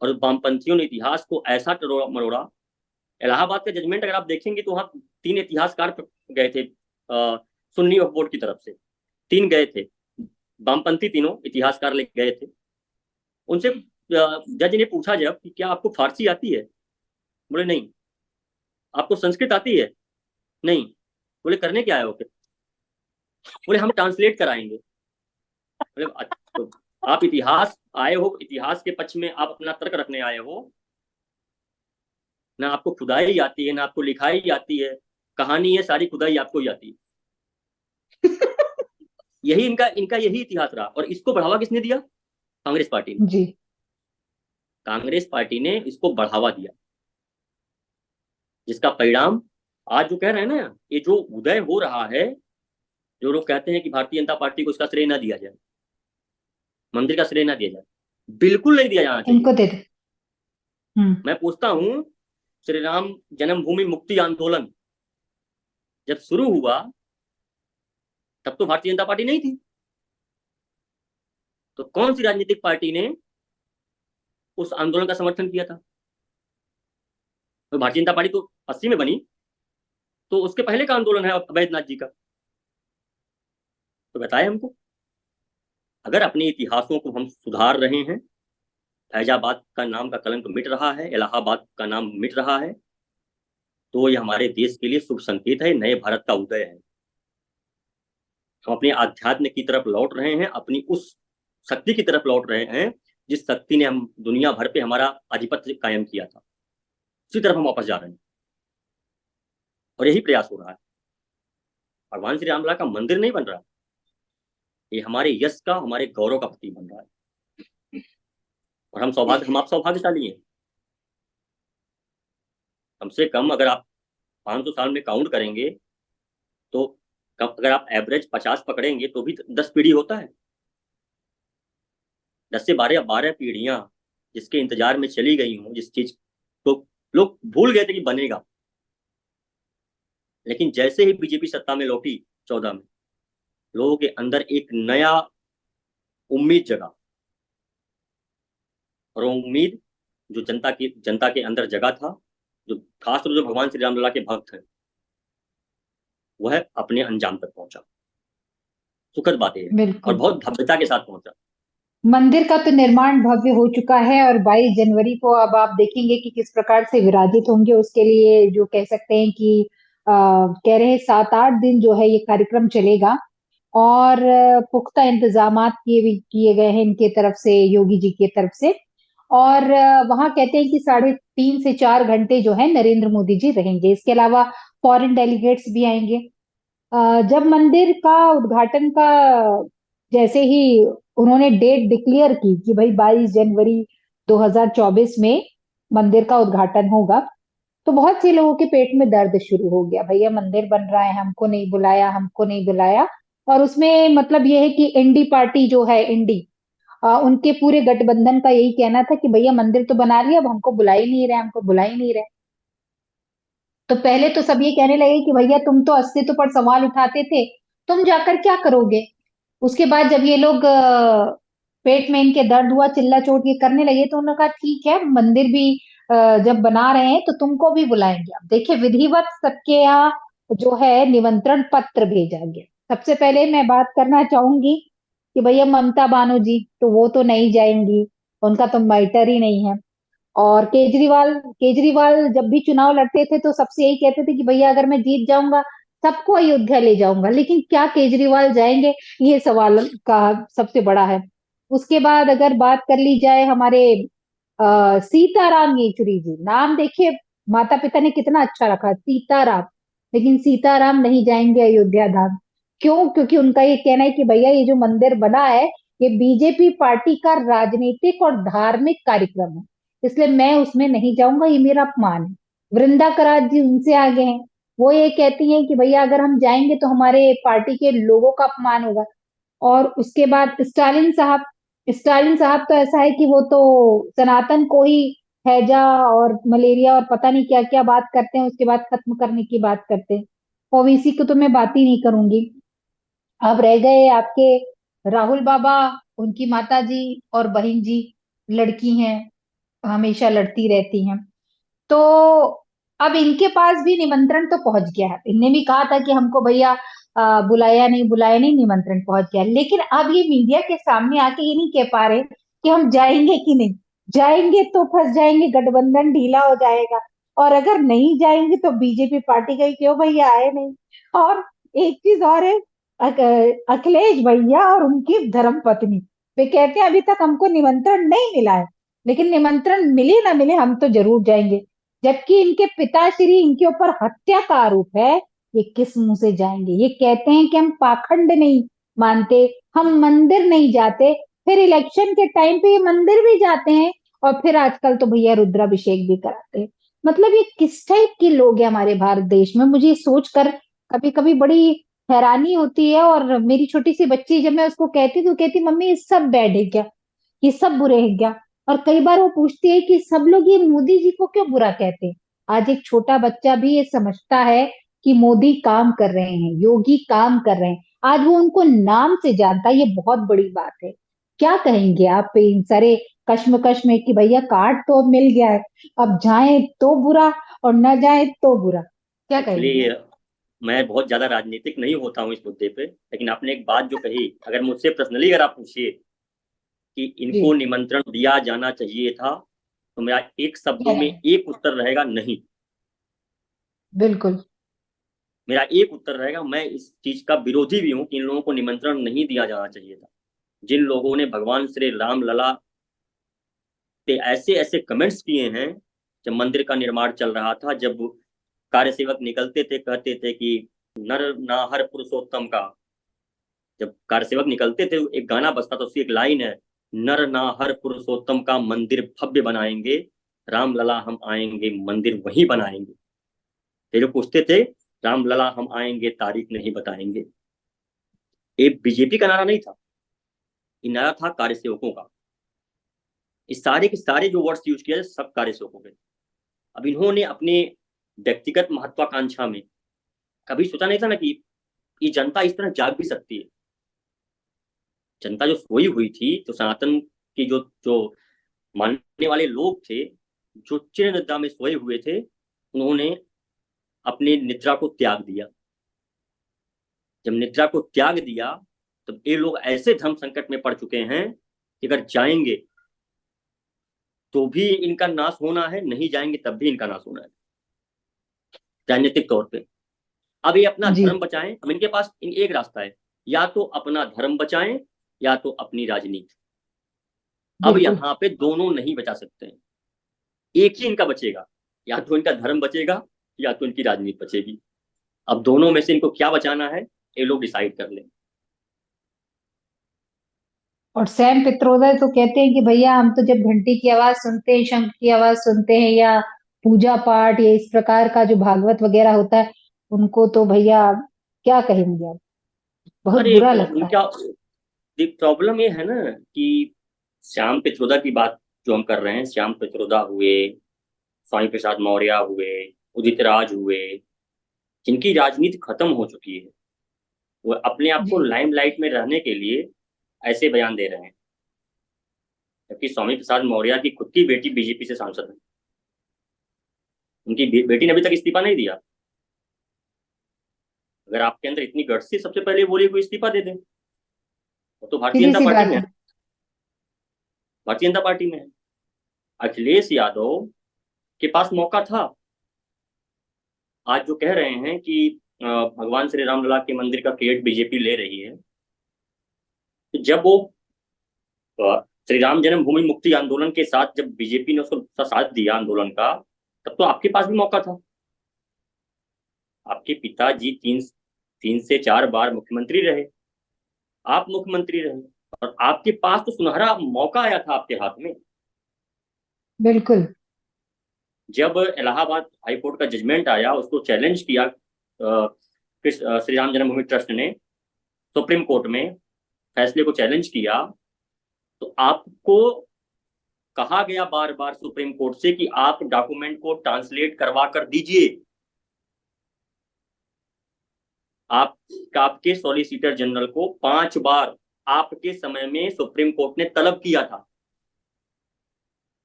और वामपंथियों ने इतिहास को ऐसा टरोड़ा मरोड़ा। इलाहाबाद का जजमेंट अगर आप देखेंगे तो वहाँ 3 इतिहासकार गए थे सुन्नी वक्फ बोर्ड की तरफ से। 3 गए थे, वामपंथी तीनों इतिहासकार ले गए थे। उनसे जज ने पूछा जब कि क्या आपको फारसी आती है? बोले नहीं। आपको संस्कृत आती है? नहीं। बोले करने क्या आए हो फिर? बोले हम ट्रांसलेट कराएंगे। बोले तो आप इतिहास आए हो, इतिहास के पक्ष में आप अपना तर्क रखने आए हो? ना आपको खुदाई आती है, ना आपको लिखाई आती है, कहानी है सारी खुदाई आपको ही आती है। यही इनका इनका यही इतिहास रहा। और इसको बढ़ावा किसने दिया? कांग्रेस पार्टी ने। जी। कांग्रेस पार्टी ने इसको बढ़ावा दिया, जिसका परिणाम आज जो कह रहे हैं ना, ये जो उदय हो रहा है, जो लोग कहते हैं कि भारतीय जनता पार्टी को इसका श्रेय ना दिया जाए, मंदिर का श्रेय ना दिया जाए, बिल्कुल नहीं दिया जाना चाहिए। इनको दे दे। मैं पूछता हूं, श्री राम जन्मभूमि मुक्ति आंदोलन जब शुरू हुआ, तब तो भारतीय जनता पार्टी नहीं थी। तो कौन सी राजनीतिक पार्टी ने उस आंदोलन का समर्थन किया था? तो भारतीय जनता पार्टी तो 80 में बनी, तो उसके पहले का आंदोलन है अवैधनाथ जी का। तो बताए हमको, अगर अपने इतिहासों को हम सुधार रहे हैं, फैजाबाद का नाम का कलंक मिट रहा है, इलाहाबाद का नाम मिट रहा है, तो ये हमारे देश के लिए शुभ संकेत है, नए भारत का उदय है। हम अपने आध्यात्म की तरफ लौट रहे हैं, अपनी उस शक्ति की तरफ लौट रहे हैं जिस शक्ति ने हम दुनिया भर पे हमारा आधिपत्य कायम किया था। उसी तरफ हम वापस जा रहे हैं, और यही प्रयास हो रहा है। भगवान श्री रामलला का मंदिर नहीं बन रहा, ये हमारे यश का, हमारे गौरव का प्रतीक बन रहा है। और हम आप सौभाग्यशाली हैं। कम से कम अगर आप 500 साल में काउंट करेंगे, तो अगर आप एवरेज 50 पकड़ेंगे तो भी 10 पीढ़ी होता है। 10 से 12 पीढ़ियां जिसके इंतजार में चली गई हूँ, जिस चीज तो लोग भूल गए थे कि बनेगा, लेकिन जैसे ही बीजेपी सत्ता में लौटी 14 में, लोगों के अंदर एक नया उम्मीद जगा। और वो उम्मीद जो जनता के अंदर जगा था, जो खासतौर जो भगवान श्री रामलला के भक्त हैं, वह अपने अंजाम तक पहुंचा। सुखद बात है, और बिल्कुल। बहुत भव्यता के साथ पहुंचा। मंदिर का तो निर्माण भव्य हो चुका है और 22 जनवरी को अब आप देखेंगे कि किस प्रकार से विराजित होंगे। उसके लिए जो कह सकते हैं कि कह रहे हैं 7-8 दिन जो है ये कार्यक्रम चलेगा। और पुख्ता इंतजामात किए गए हैं इनके तरफ से, योगी जी की तरफ से। और वहां कहते हैं कि 3.5 से 4 घंटे जो है नरेंद्र मोदी जी रहेंगे। इसके अलावा फॉरेन डेलीगेट्स भी आएंगे। जब मंदिर का उद्घाटन का जैसे ही उन्होंने डेट डिक्लेयर की कि भाई 22 जनवरी 2024 में मंदिर का उद्घाटन होगा, तो बहुत से लोगों के पेट में दर्द शुरू हो गया। भैया मंदिर बन रहा है, हमको नहीं बुलाया, हमको नहीं बुलाया। और उसमें मतलब ये है कि इंडी पार्टी जो है, इंडी उनके पूरे गठबंधन का यही कहना था कि भैया मंदिर तो बना लिया, अब हमको बुला ही नहीं रहे, हमको बुला ही नहीं रहे। तो पहले तो सब ये कहने लगे कि भैया तुम तो अस्तित्व पर सवाल उठाते थे, तुम जाकर क्या करोगे। उसके बाद जब ये लोग पेट में इनके दर्द हुआ, चिल्ला चोट ये करने लगे, तो उन्होंने कहा ठीक है, मंदिर भी जब बना रहे हैं तो तुमको भी बुलाएंगे। अब देखिए विधिवत सबके यहाँ जो है निमंत्रण पत्र भेजा गया। सबसे पहले मैं बात करना चाहूंगी कि भैया ममता बानर्जी तो वो तो नहीं जाएंगी, उनका तो मैटर ही नहीं है। और केजरीवाल केजरीवाल जब भी चुनाव लड़ते थे तो सबसे यही कहते थे कि भैया अगर मैं जीत जाऊंगा सबको अयोध्या ले जाऊंगा। लेकिन क्या केजरीवाल जाएंगे, ये सवाल का सबसे बड़ा है। उसके बाद अगर बात कर ली जाए हमारे सीताराम येचुरी जी, नाम देखिए माता पिता ने कितना अच्छा रखा, सीताराम। लेकिन सीताराम नहीं जाएंगे अयोध्या धाम। क्यों? क्योंकि उनका ये कहना है कि भैया ये जो मंदिर बना है ये बीजेपी पार्टी का राजनीतिक और धार्मिक कार्यक्रम है, इसलिए मैं उसमें नहीं जाऊंगा, ये मेरा अपमान है। वृंदा करार जी उनसे आगे हैं, वो ये कहती हैं कि भैया अगर हम जाएंगे तो हमारे पार्टी के लोगों का अपमान होगा। और उसके बाद स्टालिन साहब तो ऐसा है कि वो तो सनातन को ही हैजा और मलेरिया और पता नहीं क्या क्या बात करते हैं, उसके बाद खत्म करने की बात करते हैं। ओवैसी को तो मैं बात ही नहीं करूंगी। अब रह गए आपके राहुल बाबा, उनकी माता जी और बहन जी लड़की हैं, हमेशा लड़ती रहती हैं। तो अब इनके पास भी निमंत्रण तो पहुंच गया है, इनने भी कहा था कि हमको भैया बुलाया नहीं, निमंत्रण पहुंच गया। लेकिन अब ये मीडिया के सामने आके ये नहीं कह पा रहे कि हम जाएंगे कि नहीं जाएंगे, तो फंस जाएंगे, गठबंधन ढीला हो जाएगा। और अगर नहीं जाएंगे तो बीजेपी पार्टी गई, क्यों भैया आए नहीं। और एक चीज और है, अखिलेश भैया और उनकी धर्म पत्नी, वे कहते हैं अभी तक हमको निमंत्रण नहीं मिला है, लेकिन निमंत्रण मिले ना मिले हम तो जरूर जाएंगे। जबकि इनके पिताश्री, इनके ऊपर हत्या का आरोप है, ये किस मुंह से जाएंगे। ये कहते हैं कि हम पाखंड नहीं मानते, हम मंदिर नहीं जाते, फिर इलेक्शन के टाइम पे ये मंदिर भी जाते हैं, और फिर आजकल तो भैया रुद्राभिषेक भी कराते हैं। मतलब ये किस टाइप के लोग हैं हमारे भारत देश में, मुझे ये सोचकर कभी कभी बड़ी हैरानी होती है। और मेरी छोटी सी बच्ची, जब मैं उसको कहती तो कहती मम्मी ये सब बैड है क्या, ये सब बुरे हैं क्या। और कई बार वो पूछती है कि सब लोग ये मोदी जी को क्यों बुरा कहते हैं। आज एक छोटा बच्चा भी ये समझता है कि मोदी काम कर रहे हैं, योगी काम कर रहे हैं, आज वो उनको नाम से जानता है। ये बहुत बड़ी बात है। क्या कहेंगे आप पे इन सारे कश्मकश में कि भैया कार्ड तो अब मिल गया है, अब जाए तो बुरा और न जाए तो बुरा। क्या एक्चुअली कहेंगे आप। मैं बहुत ज्यादा राजनीतिक नहीं होता हूँ इस मुद्दे पे, लेकिन आपने एक बात जो कही, अगर मुझसे पर्सनली अगर आप पूछिए कि जी इनको निमंत्रण दिया जाना चाहिए था, तो मेरा एक शब्दों में है, एक उत्तर रहेगा, नहीं। बिल्कुल। मेरा एक उत्तर रहेगा, मैं इस चीज का विरोधी भी हूँ कि इन लोगों को निमंत्रण नहीं दिया जाना चाहिए था। जिन लोगों ने भगवान श्री राम लला पे ऐसे ऐसे कमेंट्स किए हैं, जब मंदिर का निर्माण चल रहा था, जब कार्यसेवक निकलते थे कहते थे कि नर नाहर पुरुषोत्तम का, जब कार्यसेवक निकलते थे एक गाना बजता था, उसकी एक लाइन है, नर नाहर पुरुषोत्तम का मंदिर भव्य बनाएंगे, राम लला हम आएंगे मंदिर वहीं बनाएंगे। ये जो पूछते थे, राम लला हम आएंगे तारीख नहीं बताएंगे, ये बीजेपी का नारा नहीं था, ये नारा था कार्यसेवकों का। इस सारे के सारे जो वर्ड्स यूज किया सब कार्यसेवकों के। अब इन्होंने अपने व्यक्तिगत महत्वाकांक्षा में कभी सोचा नहीं था ना कि ये जनता इस तरह जाग भी सकती है। जनता जो सोई हुई थी, तो सनातन की जो जो मानने वाले लोग थे, जो चिर निद्रा में सोए हुए थे, उन्होंने अपनी निद्रा को त्याग दिया। जब निद्रा को त्याग दिया, तब ये लोग ऐसे धर्म संकट में पड़ चुके हैं कि अगर जाएंगे तो भी इनका नाश होना है, नहीं जाएंगे तब भी इनका नाश होना है राजनीतिक तौर पे। अब ये अपना जी धर्म बचाएं, अब इनके पास एक रास्ता है, या तो अपना धर्म बचाएं या तो अपनी राजनीति। अब बिल्कुल। यहाँ पे दोनों नहीं बचा सकते हैं, एक ही इनका बचेगा, या तो इनका धर्म बचेगा या तो इनकी राजनीति बचेगी। अब दोनों में से इनको क्या बचाना है, ये लोग डिसाइड कर लें। और सैम पित्रोदा तो कहते हैं कि भैया हम तो जब घंटी की आवाज सुनते हैं, शंख की आवाज सुनते हैं, या पूजा पाठ या इस प्रकार का जो भागवत वगैरह होता है, उनको तो भैया क्या कहेंगे आप, बहुत अरे बुरा लगता है। उनका प्रॉब्लम ये है ना कि श्याम पित्रोदा की बात जो हम कर रहे हैं, श्याम पित्रोदा हुए, स्वामी प्रसाद मौर्य हुए, उदित राज हुए, जिनकी राजनीति खत्म हो चुकी है, वो अपने आप को जी लाइमलाइट में रहने के लिए ऐसे बयान दे रहे हैं। जबकि स्वामी प्रसाद मौर्य की खुद की बेटी बीजेपी से सांसद है, उनकी बेटी ने अभी तक इस्तीफा नहीं दिया। अगर आपके अंदर इतनी गट्स थी, सबसे पहले बोलिए कोई इस्तीफा दे दे। वो तो भारतीय सीधी जनता सी पार्टी बात में है, है। भारतीय जनता पार्टी में है। अखिलेश यादव के पास मौका था। आज जो कह रहे हैं कि भगवान श्री राम लला के मंदिर का क्रेडिट बीजेपी ले रही है, तो जब वो श्री राम जन्मभूमि मुक्ति आंदोलन के साथ जब बीजेपी ने उसको साथ दिया आंदोलन का, तब तो आपके पास भी मौका था। आपके पिताजी तीन तीन से चार बार मुख्यमंत्री रहे, आप मुख्यमंत्री रहे, और आपके पास तो सुनहरा मौका आया था आपके हाथ में। बिल्कुल। जब इलाहाबाद हाईकोर्ट का जजमेंट आया, उसको चैलेंज किया श्री राम जन्मभूमि ट्रस्ट ने सुप्रीम कोर्ट में, फैसले को चैलेंज किया, तो आपको कहा गया बार बार सुप्रीम कोर्ट से कि आप डॉक्यूमेंट को ट्रांसलेट करवा कर दीजिए। आप आपके सॉलिसिटर जनरल को 5 बार आपके समय में सुप्रीम कोर्ट ने तलब किया था,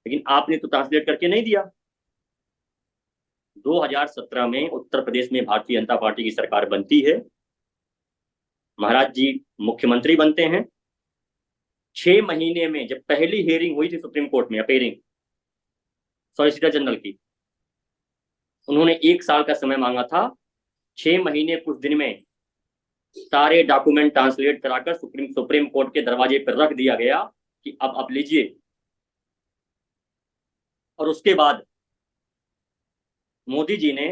लेकिन आपने तो ट्रांसलेट करके नहीं दिया। 2017 में उत्तर प्रदेश में भारतीय जनता पार्टी की सरकार बनती है, महाराज जी मुख्यमंत्री बनते हैं। 6 महीने में जब पहली हियरिंग हुई थी सुप्रीम कोर्ट में अपेयरिंग सॉलिसिटर जनरल की, उन्होंने 1 साल का समय मांगा था। 6 महीने कुछ दिन में सारे डॉक्यूमेंट ट्रांसलेट कराकर सुप्रीम कोर्ट के दरवाजे पर रख दिया गया कि अब आप लीजिए। और उसके बाद मोदी जी ने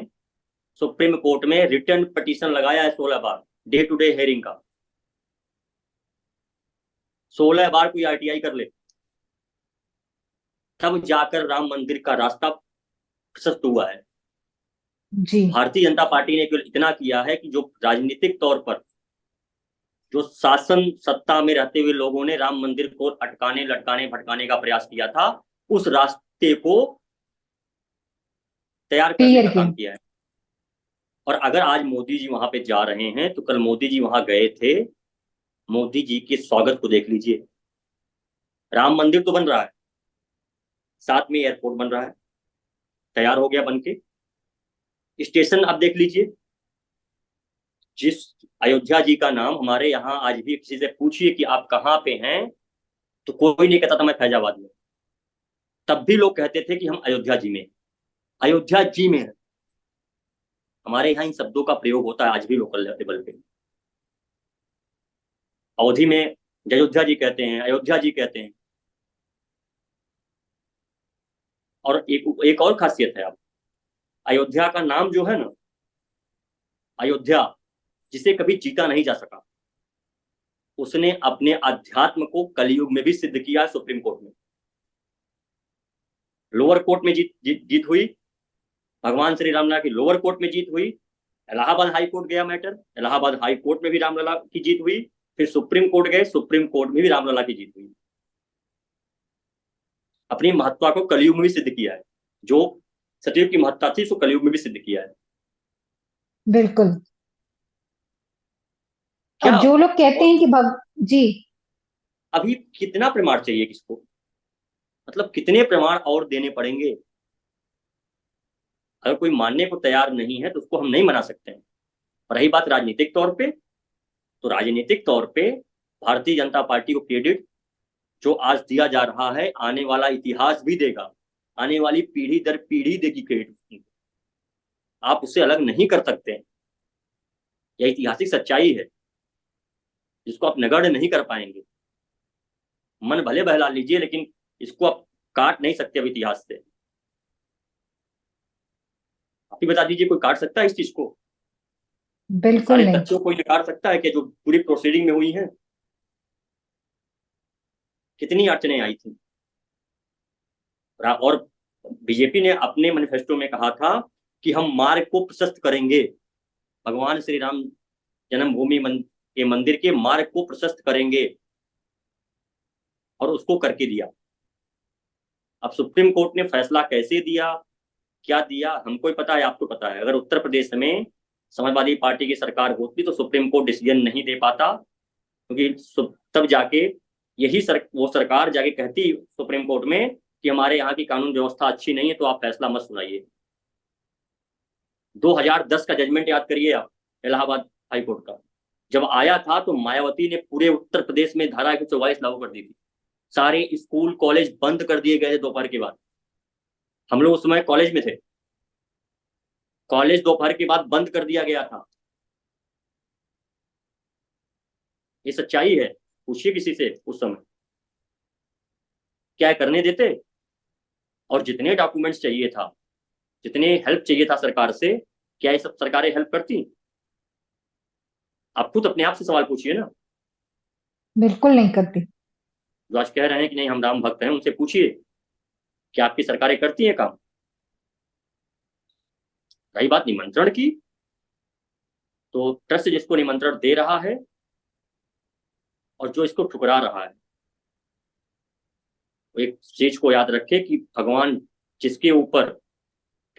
सुप्रीम कोर्ट में रिटर्न पिटीशन लगाया है 16 बार डे टू डे हेयरिंग का। 16 बार कोई आरटीआई कर ले तब जाकर राम मंदिर का रास्ता प्रशस्त हुआ है। जी भारतीय जनता पार्टी ने केवल इतना किया है कि जो राजनीतिक तौर पर जो शासन सत्ता में रहते हुए लोगों ने राम मंदिर को अटकाने लटकाने भटकाने का प्रयास किया था, उस रास्ते को तैयार करने क्लियर का किया। काम किया है। और अगर आज मोदी जी वहां पे जा रहे हैं तो कल मोदी जी वहां गए थे, मोदी जी के स्वागत को देख लीजिए। राम मंदिर तो बन रहा है, साथ में एयरपोर्ट बन रहा है, तैयार हो गया बन के। स्टेशन आप देख लीजिए, जिस अयोध्या जी का नाम हमारे यहाँ आज भी किसी से पूछिए कि आप कहाँ पे हैं, तो कोई नहीं कहता था मैं फैजाबाद में। तब भी लोग कहते थे कि हम अयोध्या जी में, अयोध्या जी में है। हमारे यहाँ इन शब्दों का प्रयोग होता है आज भी लोकल लेवल पे। अवधि में अयोध्या जी कहते हैं, अयोध्या जी कहते हैं। और एक और खासियत है, आप अयोध्या का नाम जो है ना, अयोध्या, जिसे कभी जीता नहीं जा सका, उसने अपने अध्यात्म को कलयुग में भी सिद्ध किया सुप्रीम कोर्ट में। लोअर कोर्ट में जीत हुई, भगवान श्री रामलला की लोअर कोर्ट में जीत हुई। इलाहाबाद हाई कोर्ट गया मैटर, इलाहाबाद हाई कोर्ट में भी रामलला की जीत हुई। फिर सुप्रीम कोर्ट गए, सुप्रीम कोर्ट में भी रामलला की जीत हुई। अपनी महत्ता को कलयुग में भी सिद्ध किया है, जो सतयुग की महत्ता थी उसको कलयुग में भी सिद्ध किया है। बिल्कुल। क्या अब जो लोग कहते और हैं कि जी अभी कितना प्रमाण चाहिए किसको, मतलब कितने प्रमाण और देने पड़ेंगे? अगर कोई मानने को तैयार नहीं है तो उसको हम नहीं मना सकते हैं। और रही बात राजनीतिक तौर पे, तो राजनीतिक तौर पे भारतीय जनता पार्टी को क्रेडिट जो आज दिया जा रहा है, आने वाला इतिहास भी देगा, आने वाली पीढ़ी दर पीढ़ी देगी क्रेडिट। आप उससे अलग नहीं कर सकते हैं। यह ऐतिहासिक सच्चाई है जिसको आप नगण्य नहीं कर पाएंगे। मन भले बहला लीजिए, लेकिन इसको आप काट नहीं सकते अब इतिहास से। आप ही बता दीजिए, कोई काट सकता है इस चीज को? बिल्कुल सारे नहीं। तथ्यों को कोई निकाल सकता है कि जो पूरी प्रोसीडिंग में हुई है? कितनी अड़चने आई थी। और बीजेपी ने अपने मैनिफेस्टो में कहा था कि हम मार्ग को प्रशस्त करेंगे, भगवान श्री राम जन्मभूमि के मंदिर के मार्ग को प्रशस्त करेंगे, और उसको करके दिया। अब सुप्रीम कोर्ट ने फैसला कैसे दिया, क्या दिया, हमको ही पता है, आपको पता है। अगर उत्तर प्रदेश में समाजवादी पार्टी की सरकार होती तो सुप्रीम कोर्ट डिसीजन नहीं दे पाता, क्योंकि तब जाके वो सरकार जाके कहती सुप्रीम कोर्ट में कि हमारे यहाँ की कानून व्यवस्था अच्छी नहीं है, तो आप फैसला मत सुनाइए। 2010 का जजमेंट याद करिए आप, इलाहाबाद हाई कोर्ट का। जब आया था तो मायावती ने पूरे उत्तर प्रदेश में धारा 144 लागू कर दी थी। सारे स्कूल कॉलेज बंद कर दिए गए थे दोपहर के बाद। हम लोग उस समय कॉलेज में थे, कॉलेज दोपहर के बाद बंद कर दिया गया था। ये सच्चाई है, पूछिए किसी से उस समय, क्या करने देते? और जितने डॉक्यूमेंट्स चाहिए था, जितने हेल्प चाहिए था सरकार से, क्या ये सब सरकारें हेल्प करती? आप खुद अपने आप से सवाल पूछिए ना। बिल्कुल नहीं करती। जो आज कह रहे हैं कि नहीं हम राम भक्त हैं, उनसे पूछिए क्या आपकी सरकारें करती हैं काम? रही बात निमंत्रण की, तो ट्रस्ट जिसको निमंत्रण दे रहा है और जो इसको ठुकरा रहा है, एक चीज को याद रखे कि भगवान जिसके ऊपर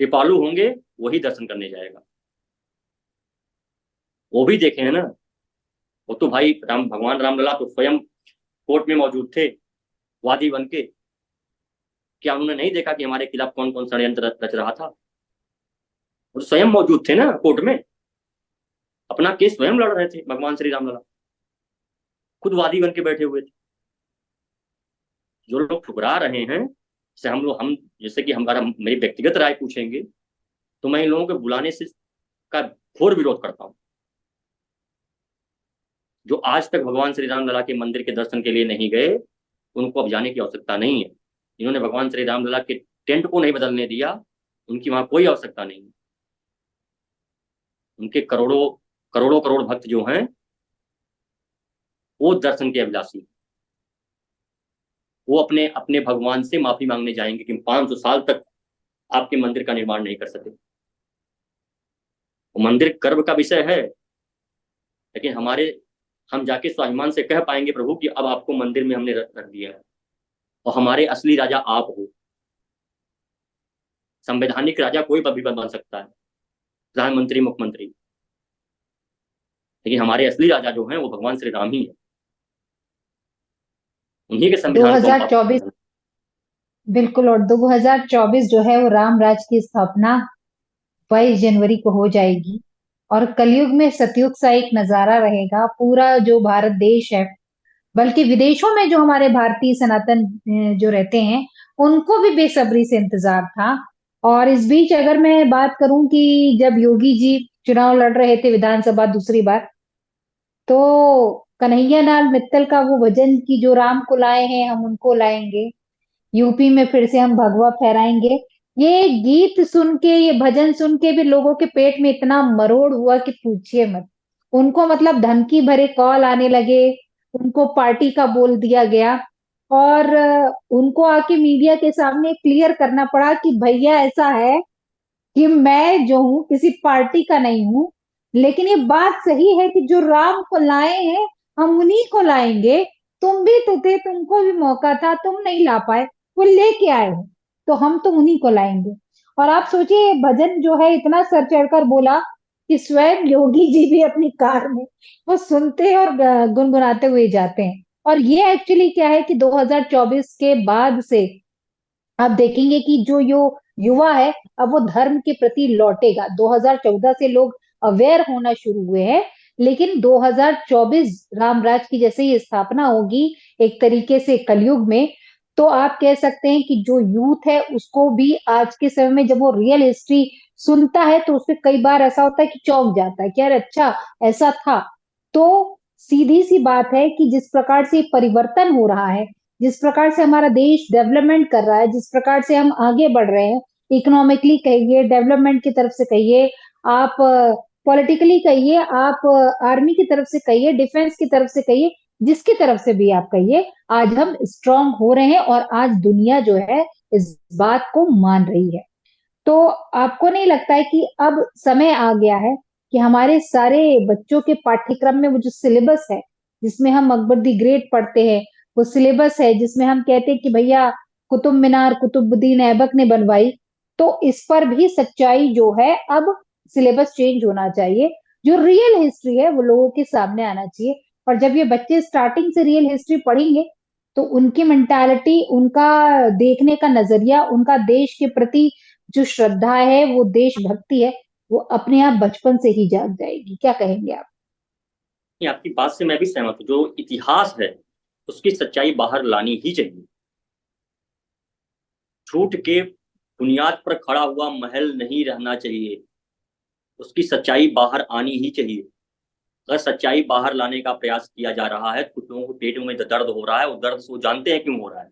कृपालु होंगे वही दर्शन करने जाएगा। वो भी देखे हैं ना, वो तो भाई भगवान रामलला तो स्वयं कोर्ट में मौजूद थे वादी बन के। क्या उन्होंने नहीं देखा कि हमारे खिलाफ कौन कौन षड्यंत्र रच रहा था? वो स्वयं मौजूद थे ना कोर्ट में, अपना केस स्वयं लड़ रहे थे भगवान श्री रामलला, खुद वादी बन के बैठे हुए थे। जो लोग ठुकरा रहे हैं, जैसे हम लोग, हम जैसे कि हमारा मेरी व्यक्तिगत राय पूछेंगे तो मैं इन लोगों के बुलाने से का घोर विरोध करता हूँ। जो आज तक भगवान श्री रामलला के मंदिर के दर्शन के लिए नहीं गए, उनको अब जाने की आवश्यकता नहीं है। इन्होंने भगवान श्री रामलला के टेंट को नहीं बदलने दिया, उनकी वहां कोई आवश्यकता नहीं है। उनके करोड़ों करोड़ों करोड़ भक्त जो हैं वो दर्शन के अभिलाषी, वो अपने अपने भगवान से माफी मांगने जाएंगे कि 500 साल तक आपके मंदिर का निर्माण नहीं कर सके। वो मंदिर गर्व का विषय है, लेकिन हम जाके स्वाभिमान से कह पाएंगे प्रभु कि अब आपको मंदिर में हमने रख दिया है और हमारे असली राजा आप हो। संवैधानिक राजा कोई भी बन सकता है, प्रधानमंत्री, मुख्यमंत्री, लेकिन हमारे असली राजा जो हैं वो भगवान श्री राम ही है। उन्हीं के संविधान को हम 2024, बिल्कुल, और 2024 जो है वो राम राज की स्थापना 22 जनवरी को हो जाएगी। और कलयुग में सतयुग सा एक नजारा रहेगा। पूरा जो भारत देश है, बल्कि विदेशों में जो हमारे भारतीय सनातन जो रहते हैं, उनको भी बेसब्री से इंतजार था। और इस बीच अगर मैं बात करूं कि जब योगी जी चुनाव लड़ रहे थे विधानसभा दूसरी बार, तो कन्हैया लाल मित्तल का वो भजन कि जो राम को लाए हैं हम उनको लाएंगे, यूपी में फिर से हम भगवा फहराएंगे, ये गीत सुन के, ये भजन सुन के भी लोगों के पेट में इतना मरोड़ हुआ कि पूछिए मत। उनको मतलब धमकी भरे कॉल आने लगे, उनको पार्टी का बोल दिया गया, और उनको आके मीडिया के सामने क्लियर करना पड़ा कि भैया ऐसा है कि मैं जो हूँ किसी पार्टी का नहीं हूँ, लेकिन ये बात सही है कि जो राम को लाए हैं हम उन्हीं को लाएंगे। तुम भी तो थे, तुमको भी मौका था, तुम नहीं ला पाए, वो लेके आए हो, तो हम तो उन्हीं को लाएंगे। और आप सोचिए ये भजन जो है इतना सर चढ़कर बोला कि स्वयं योगी जी भी अपनी कार में वो सुनते हैं और गुनगुनाते हुए जाते हैं। और ये एक्चुअली क्या है कि 2024 के बाद से आप देखेंगे कि जो युवा है अब वो धर्म के प्रति लौटेगा। 2014 से लोग अवेयर होना शुरू हुए हैं, लेकिन 2024 रामराज की जैसे ही स्थापना होगी एक तरीके से कलयुग में, तो आप कह सकते हैं कि जो यूथ है उसको भी आज के समय में जब वो रियल हिस्ट्री सुनता है तो उससे कई बार ऐसा होता है कि चौंक जाता है कि यार अच्छा ऐसा था। तो सीधी सी बात है कि जिस प्रकार से परिवर्तन हो रहा है, जिस प्रकार से हमारा देश डेवलपमेंट कर रहा है, जिस प्रकार से हम आगे बढ़ रहे हैं, इकोनॉमिकली कहिए, डेवलपमेंट की तरफ से कहिए, आप पॉलिटिकली कहिए, आप आर्मी की तरफ से कहिए, डिफेंस की तरफ से कहिए, जिसकी तरफ से भी आप कहिए, आज हम स्ट्रांग हो रहे हैं और आज दुनिया जो है इस बात को मान रही है। तो आपको नहीं लगता है कि अब समय आ गया है कि हमारे सारे बच्चों के पाठ्यक्रम में वो जो सिलेबस है जिसमें हम अकबर दी ग्रेट पढ़ते हैं, वो सिलेबस है जिसमें हम कहते हैं कि भैया कुतुब मीनार कुतुबुद्दीन ऐबक ने बनवाई, तो इस पर भी सच्चाई जो है अब सिलेबस चेंज होना चाहिए। जो रियल हिस्ट्री है वो लोगों के सामने आना चाहिए। और जब ये बच्चे स्टार्टिंग से रियल हिस्ट्री पढ़ेंगे तो उनकी मेंटालिटी, उनका देखने का नजरिया, उनका देश के प्रति जो श्रद्धा है, वो देशभक्ति है, वो अपने आप बचपन से ही जाग जाएगी। क्या कहेंगे आप? आपकी बात से मैं भी सहमत हूँ। जो इतिहास है उसकी सच्चाई बाहर लानी ही चाहिए। झूठ के बुनियाद पर खड़ा हुआ महल नहीं रहना चाहिए, उसकी सच्चाई बाहर आनी ही चाहिए। अगर सच्चाई बाहर लाने का प्रयास किया जा रहा है, कुछ लोगों को पेट में दर्द हो रहा है, वो दर्द वो जानते हैं क्यों हो रहा है,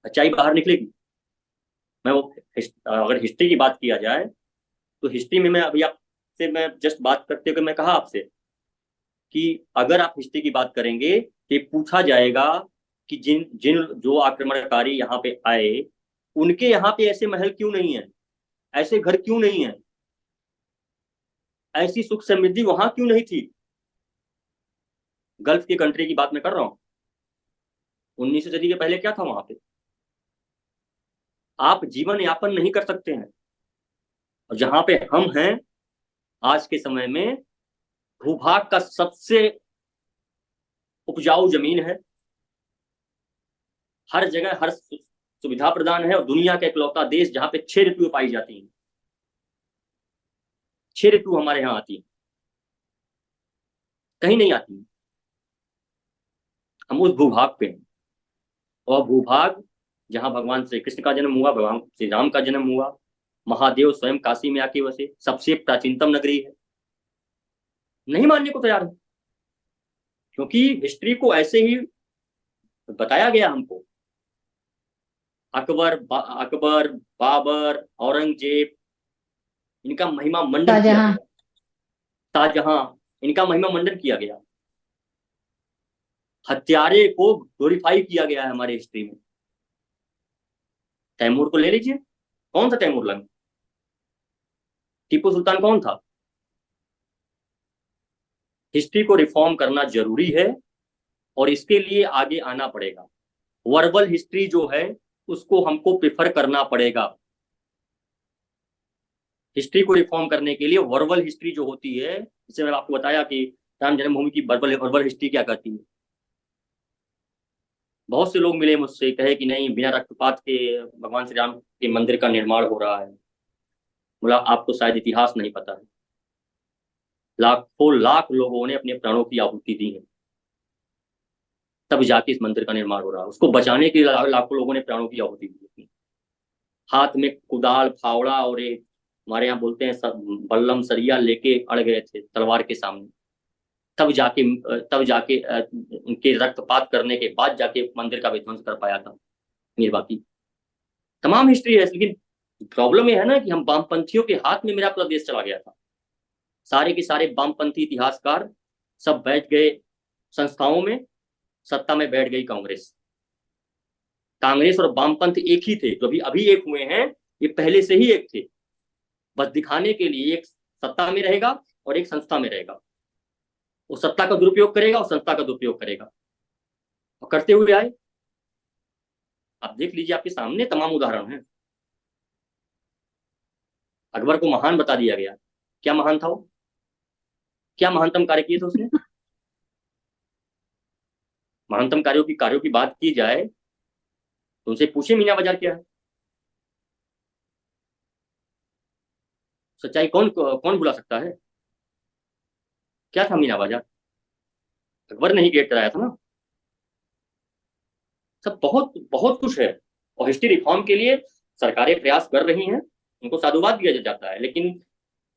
सच्चाई बाहर निकलेगी। मैं वो अगर हिस्ट्री की बात किया जाए तो हिस्ट्री में मैं अभी आपसे, मैं जस्ट बात करते हुए मैं कहा आपसे कि अगर आप हिस्ट्री की बात करेंगे तो पूछा जाएगा कि जिन जिन जो आक्रमणकारी यहाँ पे आए उनके यहाँ पे ऐसे महल क्यों नहीं है, ऐसे घर क्यों नहीं है, ऐसी सुख समृद्धि वहां क्यों नहीं थी। गल्फ की कंट्री की बात मैं कर रहा हूँ। 19वीं सदी के पहले क्या था वहां पे? आप जीवन यापन नहीं कर सकते हैं। और जहां पे हम हैं आज के समय में, भूभाग का सबसे उपजाऊ जमीन है, हर जगह हर सुविधा प्रदान है, और दुनिया का इकलौता देश जहां पे 6 ऋतुएं पाई जाती हैं। 6 ऋतु हमारे यहाँ आती हैं, कहीं नहीं आती हैं। हम उस भूभाग पे हैं, और भूभाग जहां भगवान श्री कृष्ण का जन्म हुआ, भगवान श्री राम का जन्म हुआ, महादेव स्वयं काशी में आके बसे, सबसे प्राचीनतम नगरी है। नहीं मानने को तैयार है, क्योंकि हिस्ट्री को ऐसे ही बताया गया हमको। अकबर, बाबर, औरंगजेब, इनका महिमा मंडन किया शाहजहां। गया। शाहजहां, इनका महिमा मंडन किया गया। हत्यारे को ग्लोरीफाई किया गया है हमारे हिस्ट्री में। तैमूर को ले लीजिए, कौन था तैमूर लंग? टीपू सुल्तान कौन था? हिस्ट्री को रिफॉर्म करना जरूरी है, और इसके लिए आगे आना पड़ेगा। वर्बल हिस्ट्री जो है उसको हमको प्रिफर करना पड़ेगा। हिस्ट्री को रिफॉर्म करने के लिए वर्बल हिस्ट्री जो होती है, जैसे मैंने आपको बताया कि राम जन्मभूमि की वर्बल वर्बल हिस्ट्री क्या कहती है। बहुत से लोग मिले मुझसे, कहे कि नहीं, बिना रक्तपात के भगवान श्री राम के मंदिर का निर्माण हो रहा है। बोला आपको शायद इतिहास नहीं पता है। लाखों लाख लोगों ने अपने प्राणों की आहुति दी है, तब जाके इस मंदिर का निर्माण हो रहा है। उसको बचाने के लिए लाखों लोगों ने प्राणों की आहुति दी थी। हाथ में कुदाल, फावड़ा और एक, हमारे यहाँ बोलते हैं बल्लम, सरिया लेके अड़ गए थे तलवार के सामने। तब जाके उनके रक्तपात करने के बाद जाके मंदिर का विध्वंस कर पाया था मीरवा की। तमाम हिस्ट्री है, लेकिन प्रॉब्लम ये है ना कि हम वामपंथियों के हाथ में मेरा पूरा देश चला गया था। सारे के सारे वामपंथी इतिहासकार सब बैठ गए संस्थाओं में, सत्ता में बैठ गई कांग्रेस। कांग्रेस और वामपंथ एक ही थे, जो भी अभी एक हुए हैं, ये पहले से ही एक थे। बस दिखाने के लिए एक सत्ता में रहेगा और एक संस्था में रहेगा। वो सत्ता का दुरुपयोग करेगा और संस्था का दुरुपयोग करेगा, और करते हुए आए। आप देख लीजिए, आपके सामने तमाम उदाहरण हैं। अकबर को महान बता दिया गया, क्या महान था वो? क्या महानतम कार्य किए थे उसने? महानतम कार्यों की बात की जाए तो उनसे पूछे मीना बाजार क्या है। सच्चाई कौन कौन बुला सकता है? क्या था मीना बाजार? अकबर ने ही गेट कराया था ना। सब बहुत बहुत कुछ है, और हिस्ट्री रिफॉर्म के लिए सरकारें प्रयास कर रही हैं, उनको साधुवाद दिया जाता है, लेकिन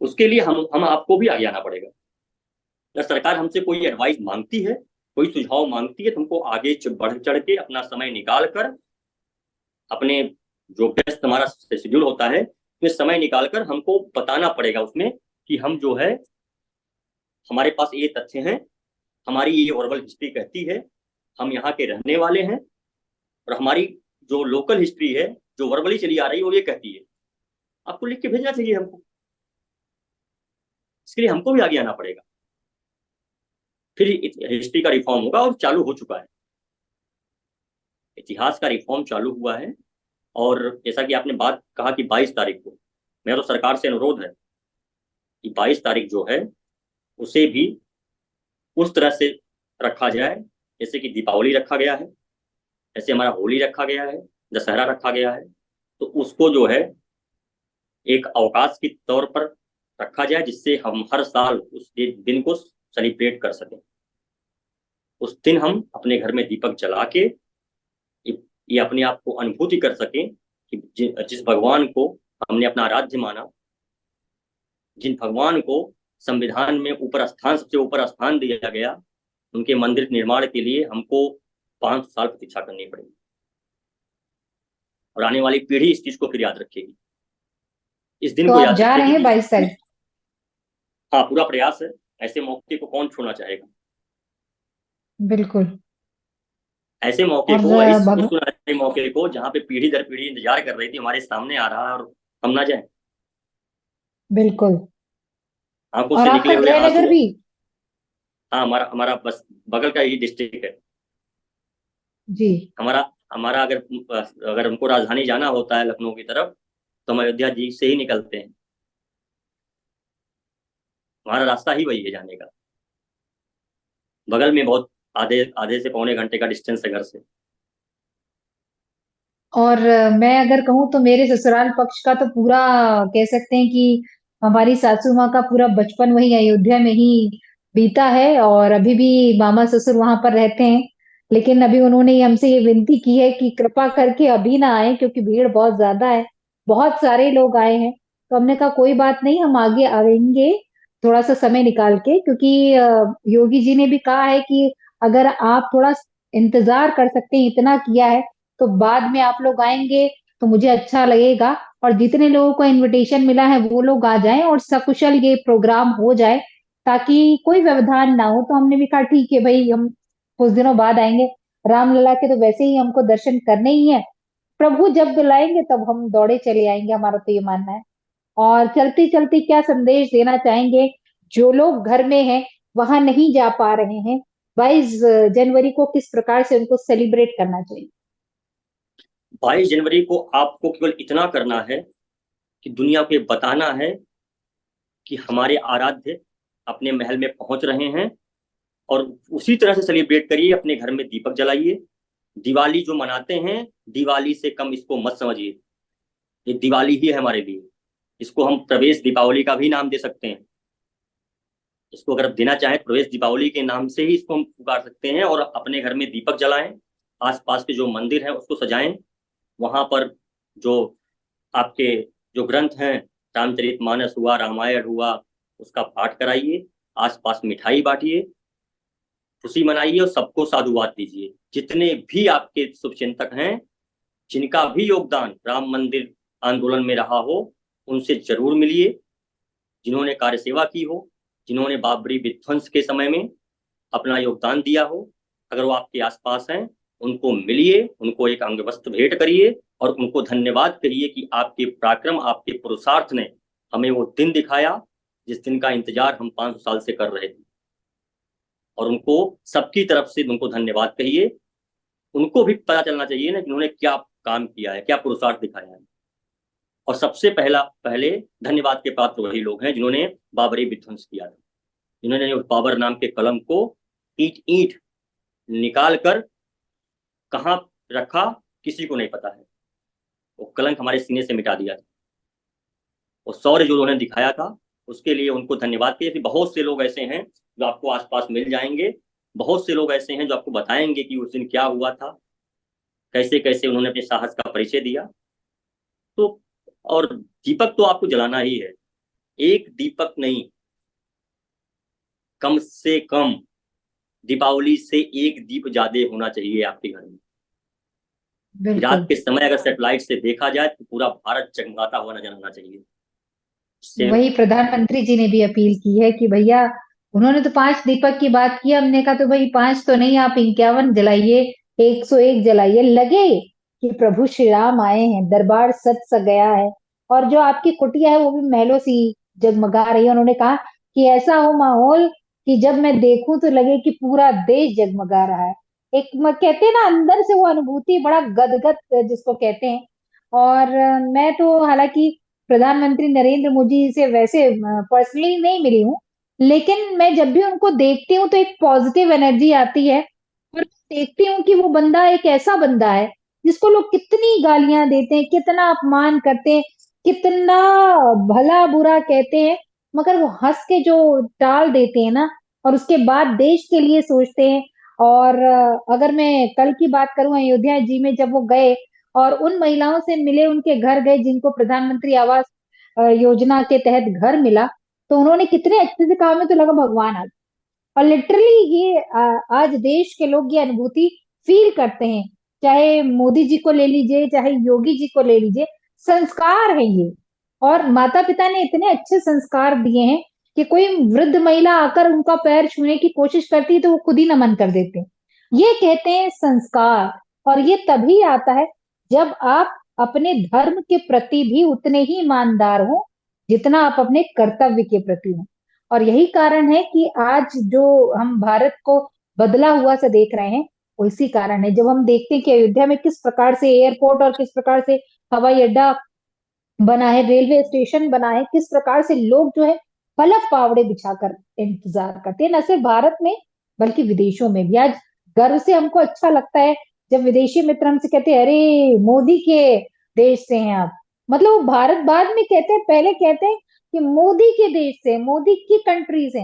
उसके लिए हम आपको भी आगे आना पड़ेगा। अगर सरकार हमसे कोई एडवाइस मांगती है, कोई सुझाव मांगती है, तो हमको आगे बढ़ चढ़ के अपना समय निकाल कर, अपने जो व्यस्त हमारा शेड्यूल होता है उसमें समय निकाल कर हमको बताना पड़ेगा उसमें, कि हम जो है, हमारे पास ये तथ्य हैं, हमारी ये ओरल हिस्ट्री कहती है, हम यहाँ के रहने वाले हैं, और हमारी जो लोकल हिस्ट्री है, जो वर्बली चली आ रही है, वो ये कहती है। आपको लिख के भेजना चाहिए हमको। इसके लिए हमको भी आगे आना पड़ेगा, फिर हिस्ट्री का रिफॉर्म होगा, और चालू हो चुका है। इतिहास का रिफॉर्म चालू हुआ है। और जैसा कि आपने बात कहा कि 22 तारीख को, मेरा तो सरकार से अनुरोध है कि 22 तारीख जो है उसे भी उस तरह से रखा जाए जैसे कि दीपावली रखा गया है, जैसे हमारा होली रखा गया है, दशहरा रखा गया है। तो उसको जो है एक अवकाश के तौर पर रखा जाए, जिससे हम हर साल उस दिन को सेलिब्रेट कर सकें। उस दिन हम अपने घर में दीपक जला के ये अपने आप को अनुभूति कर सकें कि जिस भगवान को हमने अपना आराध्य माना, जिन भगवान को संविधान में ऊपर स्थान, सबसे ऊपर स्थान दिया गया, उनके मंदिर निर्माण के लिए हमको 500 साल प्रतीक्षा करनी पड़ेगी, और आने वाली पीढ़ी इस चीज को फिर याद रखेगी, इस दिन तो को आप याद जा रहे रखेगी हैं कि 22 तारीख? हाँ, पूरा प्रयास है। ऐसे मौके को कौन छोड़ना चाहेगा? बिल्कुल। ऐसे मौके और को, इस उस सुनहरे मौके को, जहाँ पे पीढ़ी दर पीढ़ी इंतजार कर रही थी, हमारे सामने आ रहा है, और हम ना जाए। बिल्कुल। आंखों और से आपका निकले हुए आंसू। जयनगर भी। हाँ, हमारा हमारा बस बगल का ही डिस्ट्रिक्ट है। जी। हमारा हमारा अगर अगर हमको राजधानी जाना होता है लखनऊ की तरफ, तो हम अयोध्या जी से ही निकलते हैं। हमारा रास्ता ही वही है जाने का। बगल में बहुत, आधे आधे से पौने घंटे का डिस्टेंस है घर से। और मैं अगर कहूँ तो मेरे ससुराल पक्ष का तो पूरा कह सकते हैं कि हमारी सासू माँ का पूरा बचपन वही अयोध्या में ही बीता है, और अभी भी मामा ससुर वहां पर रहते हैं। लेकिन अभी उन्होंने हमसे ये विनती की है कि कृपा करके अभी ना आए, क्योंकि भीड़ बहुत ज्यादा है, बहुत सारे लोग आए हैं। तो हमने कहा कोई बात नहीं, हम आगे आएंगे थोड़ा सा समय निकाल के, क्योंकि योगी जी ने भी कहा है कि अगर आप थोड़ा इंतजार कर सकते हैं, इतना किया है, तो बाद में आप लोग आएंगे तो मुझे अच्छा लगेगा। और जितने लोगों को इनविटेशन मिला है वो लोग आ जाएं और सकुशल ये प्रोग्राम हो जाए, ताकि कोई व्यवधान ना हो। तो हमने भी कहा ठीक है भाई, हम कुछ दिनों बाद आएंगे। रामलला के तो वैसे ही हमको दर्शन करने ही है, प्रभु जब बुलाएंगे तब हम दौड़े चले आएंगे, हमारा तो ये मानना है। और चलते चलते क्या संदेश देना चाहेंगे जो लोग घर में हैं, वहां नहीं जा पा रहे हैं, 22 जनवरी को किस प्रकार से उनको सेलिब्रेट करना चाहिए? 22 जनवरी को आपको केवल इतना करना है कि दुनिया को ये बताना है कि हमारे आराध्य अपने महल में पहुंच रहे हैं। और उसी तरह से सेलिब्रेट करिए, अपने घर में दीपक जलाइए। दिवाली जो मनाते हैं, दिवाली से कम इसको मत समझिए। ये दिवाली ही है हमारे लिए। इसको हम प्रवेश दीपावली का भी नाम दे सकते हैं। इसको अगर आप देना चाहें, प्रवेश दीपावली के नाम से ही इसको हम पुकार सकते हैं। और अपने घर में दीपक जलाएं, आसपास के जो मंदिर हैं उसको सजाएं। वहां पर जो आपके जो ग्रंथ हैं, रामचरितमानस हुआ, रामायण हुआ, उसका पाठ कराइए। आसपास मिठाई बांटिए, खुशी मनाइए और सबको साधुवाद दीजिए। जितने भी आपके शुभचिंतक हैं, जिनका भी योगदान राम मंदिर आंदोलन में रहा हो, उनसे जरूर मिलिए। जिन्होंने कार्य सेवा की हो, जिन्होंने बाबरी विध्वंस के समय में अपना योगदान दिया हो, अगर वो आपके आसपास हैं, उनको मिलिए, उनको एक अंग वस्त्र भेंट करिए और उनको धन्यवाद कहिए कि आपके पराक्रम, आपके पुरुषार्थ ने हमें वो दिन दिखाया जिस दिन का इंतजार हम 500 साल से कर रहे थे। और उनको सबकी तरफ से उनको धन्यवाद कहिए। उनको भी पता चलना चाहिए ना कि उन्होंने क्या काम किया है, क्या पुरुषार्थ दिखाया है। और सबसे पहले धन्यवाद के पात्र वही लोग हैं जिन्होंने बाबरी विध्वंस किया था, जिन्होंने बाबर नाम के कलम को ईंट ईंट निकाल कर कहाँ रखा, किसी को नहीं पता है। वो कलंक हमारे सीने से मिटा दिया था। वो शौर्य जो उन्होंने दिखाया था, उसके लिए उनको धन्यवाद किए थे। बहुत से लोग ऐसे हैं जो आपको आसपास मिल जाएंगे। बहुत से लोग ऐसे हैं जो आपको बताएंगे कि उस दिन क्या हुआ था, कैसे कैसे उन्होंने अपने साहस का परिचय दिया। तो और दीपक तो आपको जलाना ही है। एक दीपक नहीं, कम से कम दीपावली से एक दीप ज्यादा होना चाहिए आपके घर में। कि रात बिल्कुल। के समय अगर सेटेलाइट से देखा जाए तो पूरा भारत जगमगाता हुआ नजर आना चाहिए। सेम। वही प्रधानमंत्री जी ने भी अपील की है कि भैया, उन्होंने तो 5 दीपक की बात की, हमने कहा तो भाई 5 तो नहीं, आप 51 जलाइए, 101 जलाइए, लगे कि प्रभु श्री राम आए हैं, दरबार सज सा गया है। और जो आपकी कुटिया है वो भी महलों सी जगमगा रही है। उन्होंने कहा कि ऐसा हो माहौल कि जब मैं देखूं तो लगे कि पूरा देश जगमगा रहा है। एक कहते हैं ना, अंदर से वो अनुभूति बड़ा गदगद जिसको कहते हैं। और मैं तो हालांकि प्रधानमंत्री नरेंद्र मोदी से वैसे पर्सनली नहीं मिली हूँ, लेकिन मैं जब भी उनको देखती हूँ तो एक पॉजिटिव एनर्जी आती है। और देखती हूँ कि वो बंदा एक ऐसा बंदा है जिसको लोग कितनी गालियां देते हैं, कितना अपमान करते हैं, कितना भला बुरा कहते हैं, मगर वो हंस के जो टाल देते हैं ना, और उसके बाद देश के लिए सोचते हैं। और अगर मैं कल की बात करूं, अयोध्या जी में जब वो गए और उन महिलाओं से मिले, उनके घर गए जिनको प्रधानमंत्री आवास योजना के तहत घर मिला, तो उन्होंने कितने अच्छे से कहा, हमें तो लगा भगवान आ गए। और लिटरली ये आज देश के लोग ये अनुभूति फील करते हैं। चाहे मोदी जी को ले लीजिए, चाहे योगी जी को ले लीजिए, संस्कार है ये। और माता पिता ने इतने अच्छे संस्कार दिए हैं कि कोई वृद्ध महिला आकर उनका पैर छूने की कोशिश करती है तो वो खुद ही नमन कर देते हैं। ये कहते हैं संस्कार। और ये तभी आता है जब आप अपने धर्म के प्रति भी उतने ही ईमानदार हो जितना आप अपने कर्तव्य के प्रति हो। और यही कारण है कि आज जो हम भारत को बदला हुआ सा देख रहे हैं, वो इसी कारण है। जब हम देखते हैं कि अयोध्या में किस प्रकार से एयरपोर्ट और किस प्रकार से हवाई अड्डा बना है, रेलवे स्टेशन बना है, किस प्रकार से लोग जो है पलक पावड़े बिछाकर इंतजार करते हैं, न सिर्फ भारत में बल्कि विदेशों में भी। आज गर्व से हमको अच्छा लगता है जब विदेशी मित्र हमसे कहते हैं, अरे मोदी के देश से हैं आप। मतलब वो भारत बाद में कहते हैं, पहले कहते हैं कि मोदी के देश से, मोदी की कंट्री से।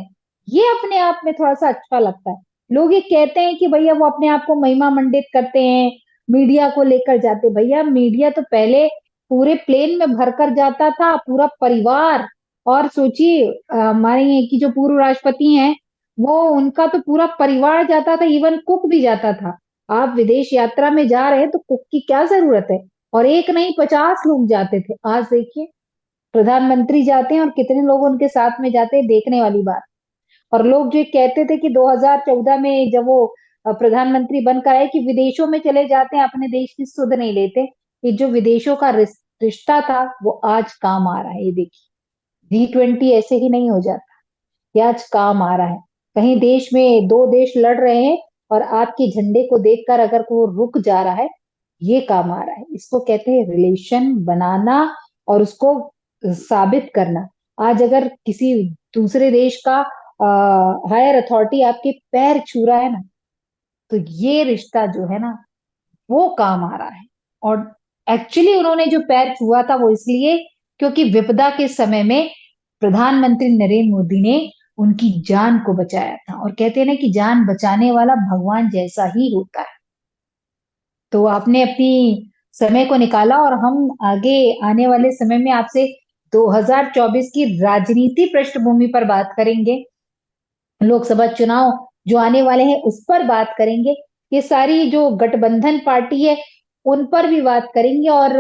ये अपने आप में थोड़ा सा अच्छा लगता है। लोग ये कहते हैं कि भैया वो अपने आप को महिमा मंडित करते हैं, मीडिया को लेकर जाते। भैया मीडिया तो पहले पूरे प्लेन में भरकर जाता था, पूरा परिवार। और सोचिए हमारे यहाँ की जो पूर्व राष्ट्रपति हैं, वो उनका तो पूरा परिवार जाता था, इवन कुक भी जाता था। आप विदेश यात्रा में जा रहे हैं तो कुक की क्या जरूरत है? और एक नहीं 50 लोग जाते थे। आज देखिए प्रधानमंत्री जाते हैं और कितने लोग उनके साथ में जाते हैं, देखने वाली बात। और लोग जो कहते थे कि 2014 में जब वो प्रधानमंत्री बनकर आए कि विदेशों में चले जाते हैं, अपने देश की सुध नहीं लेते। ये जो विदेशों का रिश्ता था वो आज काम आ रहा है। ये देखिए G20 ऐसे ही नहीं हो जाता, ये आज काम आ रहा है। कहीं देश में दो देश लड़ रहे हैं और आपके झंडे को देखकर अगर वो रुक जा रहा है, ये काम आ रहा है। इसको कहते हैं रिलेशन बनाना और उसको साबित करना। आज अगर किसी दूसरे देश का हायर अथॉरिटी आपके पैर छू रहा है ना, तो ये रिश्ता जो है ना वो काम आ रहा है। और एक्चुअली उन्होंने जो पैर छुआ था वो इसलिए क्योंकि विपदा के समय में प्रधानमंत्री नरेंद्र मोदी ने उनकी जान को बचाया था। और कहते हैं ना कि जान बचाने वाला भगवान जैसा ही होता है। तो आपने अपनी समय को निकाला और हम आगे आने वाले समय में आपसे 2024 की राजनीति पृष्ठभूमि पर बात करेंगे, लोकसभा चुनाव जो आने वाले हैं उस पर बात करेंगे, ये सारी जो गठबंधन पार्टी है उन पर भी बात करेंगे। और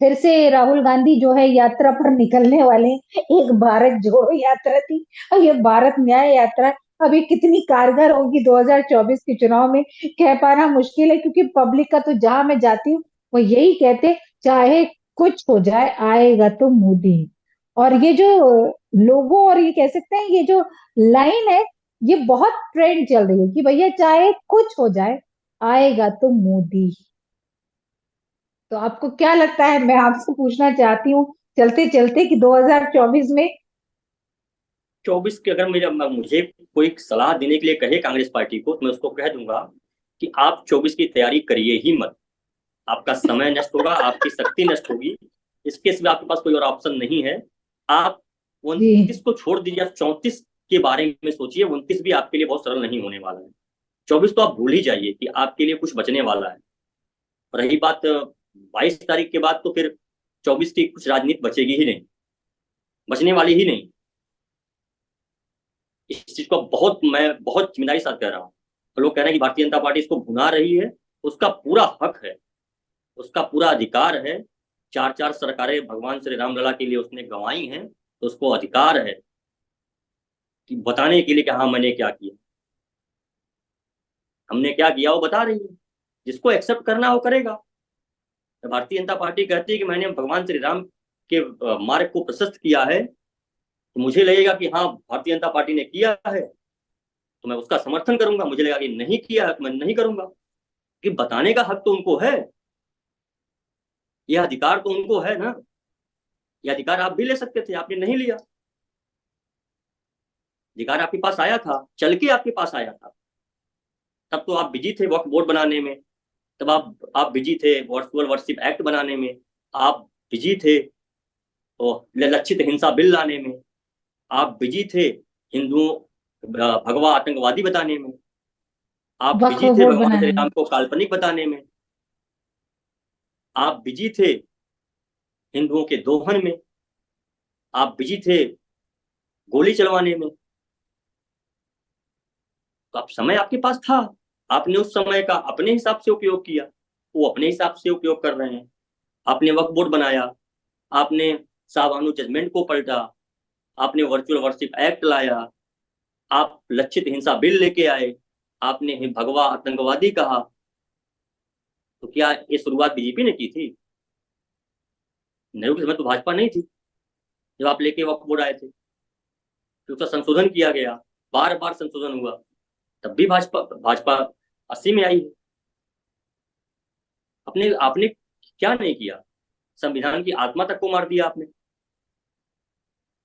फिर से राहुल गांधी जो है यात्रा पर निकलने वाले हैं। एक भारत जोड़ो यात्रा थी और ये भारत न्याय यात्रा। अब ये कितनी कारगर होगी 2024 के चुनाव में कह पाना मुश्किल है, क्योंकि पब्लिक का तो जहां मैं जाती हूँ वो यही कहते, चाहे कुछ हो जाए आएगा तो मोदी। और ये जो लोगो और ये कह सकते हैं ये जो लाइन है, ये बहुत ट्रेंड चल रही है कि भैया चाहे कुछ हो जाए आएगा तो मोदी। तो आपको क्या लगता है, मैं आपसे पूछना चाहती हूँ चलते चलते कि 2024 में। 24 के अगर मुझे कोई सलाह देने के लिए कहे कांग्रेस पार्टी को, तो मैं उसको कह दूंगा कि आप 24 की तैयारी करिए ही मत। आपका समय नष्ट होगा, आपकी शक्ति नष्ट होगी। इसके सिवा आपके पास कोई और ऑप्शन नहीं है। आप जी 29 को छोड़ दीजिए, आप 34 के बारे में सोचिए। 29 भी आपके लिए बहुत सरल नहीं होने वाला है। 24 तो आप भूल ही जाइए कि आपके लिए कुछ बचने वाला है। रही बात 22 तारीख के बाद, तो फिर 24 की कुछ राजनीति बचेगी ही नहीं, बचने वाली ही नहीं। इस चीज को मैं बहुत जिम्मेदारी के साथ कह रहा हूँ। तो लोग कह रहे हैं कि भारतीय जनता पार्टी इसको भुना रही है। उसका पूरा हक है, उसका पूरा अधिकार है। चार चार सरकारें भगवान श्री राम लला के लिए उसने गंवाई हैं, तो उसको अधिकार है कि बताने के लिए कि हाँ मैंने क्या किया, हमने क्या किया वो बता रही है। जिसको एक्सेप्ट करना वो करेगा। तो भारतीय जनता पार्टी कहती है कि मैंने भगवान श्री राम के मार्ग को प्रशस्त किया है, तो मुझे लगेगा कि हाँ भारतीय जनता पार्टी ने किया है, तो मैं उसका समर्थन करूंगा। मुझे लगेगा कि नहीं किया है तो मैं नहीं करूंगा। कि बताने का हक तो उनको है, यह अधिकार तो उनको है ना। यह अधिकार आप भी ले सकते थे, आपने नहीं लिया। अधिकार आपके पास आया था, चल के आपके पास आया था। तब तो आप बिजी थे वक्फ बोर्ड बनाने में, तब आप बिजी थे वर्चुअल वर्शिप एक्ट बनाने में, आप बिजी थे तो लक्षित हिंसा बिल लाने में, आप बिजी थे हिंदुओं भगवा आतंकवादी बताने में, आप वक्फ बिजी थे बोर्ड भगवान श्री बनाने में। राम को काल्पनिक बताने में, आप बिजी थे हिंदुओं के दोहन में, आप बिजी थे गोली चलवाने में। तो आप समय आपके पास था, आपने उस समय का अपने हिसाब से उपयोग किया। वो अपने हिसाब से उपयोग कर रहे हैं। आपने वक्फ बोर्ड बनाया, आपने साबानु जजमेंट को पलटा, आपने वर्चुअल वर्शिप एक्ट लाया, आप लक्षित हिंसा बिल लेके आए, आपने भगवा आतंकवादी कहा। तो क्या ये शुरुआत बीजेपी ने की थी? नेहरू के समय तो भाजपा नहीं थी जब आप लेके वक्फ बोर्ड आए थे। फिर उसका संशोधन किया गया, बार बार संशोधन हुआ, तब भी भाजपा भाजपा 80 में आई है। अपने आपने क्या नहीं किया? संविधान की आत्मा तक को मार दिया आपने।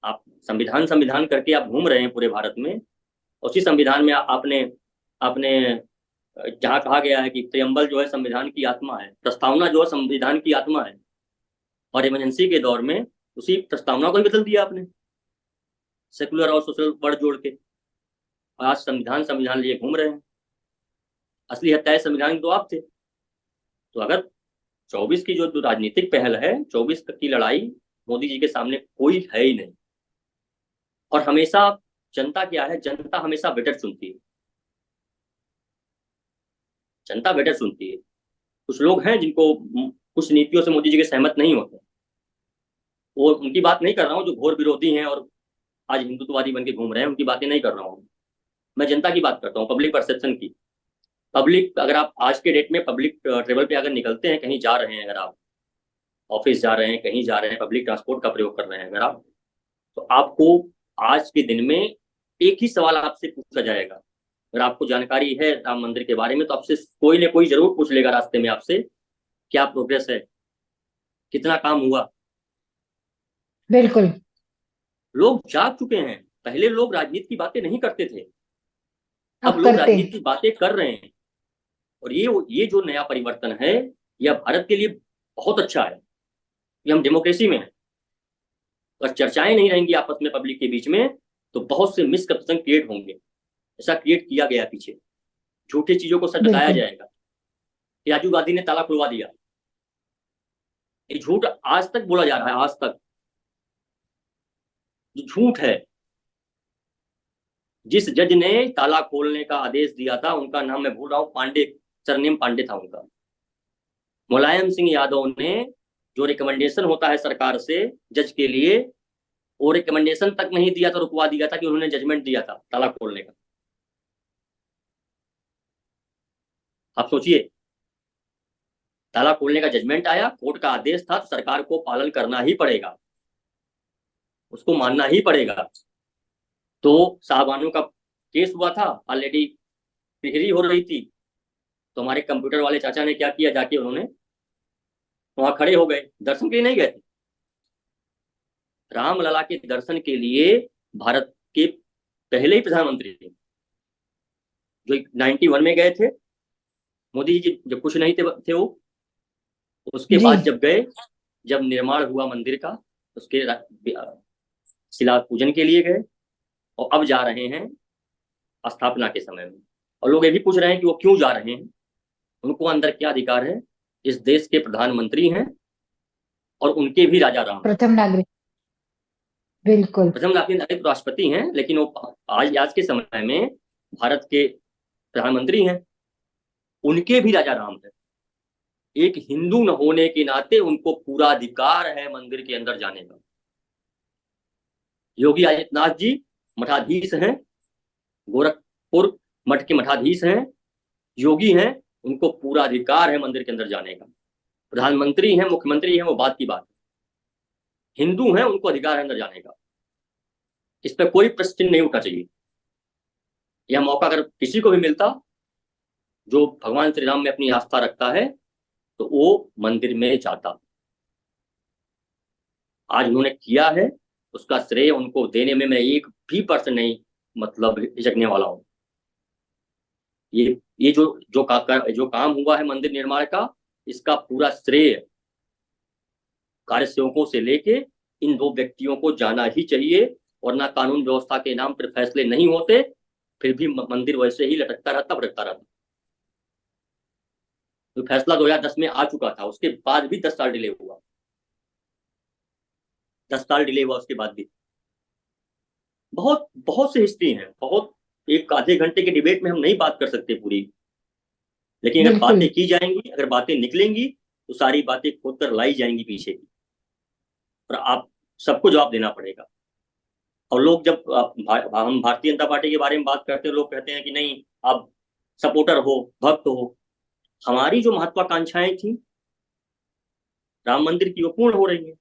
आप संविधान संविधान करके आप घूम रहे हैं पूरे भारत में। उसी संविधान में आपने आपने जहाँ कहा गया है कि प्रेम्बल जो है संविधान की आत्मा है, प्रस्तावना जो है संविधान की आत्मा है, और इमरजेंसी के दौर में उसी प्रस्तावना को ही बदल दिया आपने, सेकुलर और सोशल वर्ड जोड़ के। और आज संविधान संविधान लिए घूम रहे हैं। असली हत्याए संविधान तो आप थे। तो अगर 24 की जो राजनीतिक पहल है, 24 की लड़ाई मोदी जी के सामने कोई है ही नहीं। और हमेशा जनता क्या है, जनता हमेशा बेटर चुनती है। जनता बेटर सुनती है। कुछ लोग हैं जिनको कुछ नीतियों से मोदी जी के सहमत नहीं होते, वो उनकी बात नहीं कर रहा हूँ। जो घोर विरोधी हैं और आज हिंदुत्ववादी बन के घूम रहे हैं, उनकी बातें नहीं कर रहा हूँ। मैं जनता की बात करता हूँ, पब्लिक परसेप्शन की। पब्लिक, अगर आप आज के डेट में पब्लिक ट्रेवल पे अगर निकलते हैं, कहीं जा रहे हैं, अगर आप ऑफिस जा रहे हैं, कहीं जा रहे हैं, पब्लिक ट्रांसपोर्ट का प्रयोग कर रहे हैं अगर आप, तो आपको आज के दिन में एक ही सवाल आपसे पूछा जाएगा। अगर आपको जानकारी है राम मंदिर के बारे में, तो आपसे कोई ना कोई जरूर पूछ लेगा रास्ते में आपसे, क्या प्रोग्रेस है, कितना काम हुआ। बिल्कुल। लोग जाग चुके हैं। पहले लोग राजनीति की बातें नहीं करते थे, अब अब लोग करते राजनीति की हैं। बातें कर रहे हैं। और ये जो नया परिवर्तन है, यह भारत के लिए बहुत अच्छा है कि हम डेमोक्रेसी में हैं। अगर चर्चाएं नहीं रहेंगी आपस में पब्लिक के बीच में, तो बहुत से मिसकंसेप्शन क्रिएट होंगे। ऐसा क्रिएट किया गया पीछे, झूठी चीजों को सच बताया बिल्कुल। जाएगा। राजीव गांधी ने ताला खुलवा दिया, ये झूठ आज तक बोला जा रहा है। आज तक जो झूठ है, जिस जज ने ताला खोलने का आदेश दिया था, उनका नाम मैं भूल रहा हूँ, पांडे, सरनेम पांडे था उनका। मुलायम सिंह यादव ने जो रिकमेंडेशन होता है सरकार से जज के लिए, वो रिकमेंडेशन तक नहीं दिया था, रुकवा दिया था कि उन्होंने जजमेंट दिया था ताला खोलने का। आप सोचिए, ताला खोलने का जजमेंट आया, कोर्ट का आदेश था, तो सरकार को पालन करना ही पड़ेगा, उसको मानना ही पड़ेगा। तो साहबानों का केस हुआ था, ऑलरेडी तिहरी हो रही थी। तो हमारे कंप्यूटर वाले चाचा ने क्या किया, जाके उन्होंने वहां खड़े हो गए, दर्शन के लिए नहीं गए थे, रामलला के दर्शन के लिए। भारत के पहले ही प्रधानमंत्री जो 91 में गए थे, मोदी जी जब कुछ नहीं थे वो, उसके जी। बाद जब गए, जब निर्माण हुआ मंदिर का, उसके शिला पूजन के लिए गए, और अब जा रहे हैं स्थापना के समय में। और लोग ये भी पूछ रहे हैं कि वो क्यों जा रहे हैं, उनको अंदर क्या अधिकार है। इस देश के प्रधानमंत्री हैं और उनके भी राजा राम हैं। प्रथम नागरिक। बिल्कुल। प्रथम नागरिक राष्ट्रपति हैं, लेकिन वो आज के समय में भारत के प्रधानमंत्री हैं, उनके भी राजा राम हैं। एक हिंदू न होने के नाते उनको पूरा अधिकार है मंदिर के अंदर जाने का। योगी आदित्यनाथ जी मठाधीश हैं, गोरखपुर मठ के मठाधीश हैं, योगी हैं, उनको पूरा अधिकार है मंदिर के अंदर जाने का। प्रधानमंत्री हैं, मुख्यमंत्री हैं, वो बात की बात है। हिंदू हैं, उनको अधिकार है अंदर जाने का। इस पर कोई प्रश्न नहीं उठना चाहिए। यह मौका अगर किसी को भी मिलता, जो भगवान श्री राम में अपनी आस्था रखता है, तो वो मंदिर में जाता। आज उन्होंने किया है, उसका श्रेय उनको देने में मैं एक भी परसेंट नहीं मतलब हिचकने वाला हूं। ये जो काम हुआ है मंदिर निर्माण का, इसका पूरा श्रेय कार्य सेवकों से लेके इन दो व्यक्तियों को जाना ही चाहिए। वरना कानून व्यवस्था के नाम पर फैसले नहीं होते, फिर भी मंदिर वैसे ही लटकता रहता, भटकता रहता। तो फैसला 2010 में आ चुका था, उसके बाद भी 10 साल डिले हुआ। 10 साल डिले हुआ उसके बाद भी। बहुत बहुत सी हिस्ट्री है, बहुत। एक आधे घंटे के डिबेट में हम नहीं बात कर सकते पूरी, लेकिन अगर बिल्कुल। बातें की जाएंगी, अगर बातें निकलेंगी, तो सारी बातें खोद कर लाई जाएंगी पीछे की, और आप सबको जवाब देना पड़ेगा। और लोग जब हम भारतीय जनता पार्टी के बारे में बात करते हैं, लोग कहते हैं कि नहीं, आप सपोर्टर हो, भक्त हो। हमारी जो महत्वाकांक्षाएं थी राम मंदिर की, वो पूर्ण हो रही है।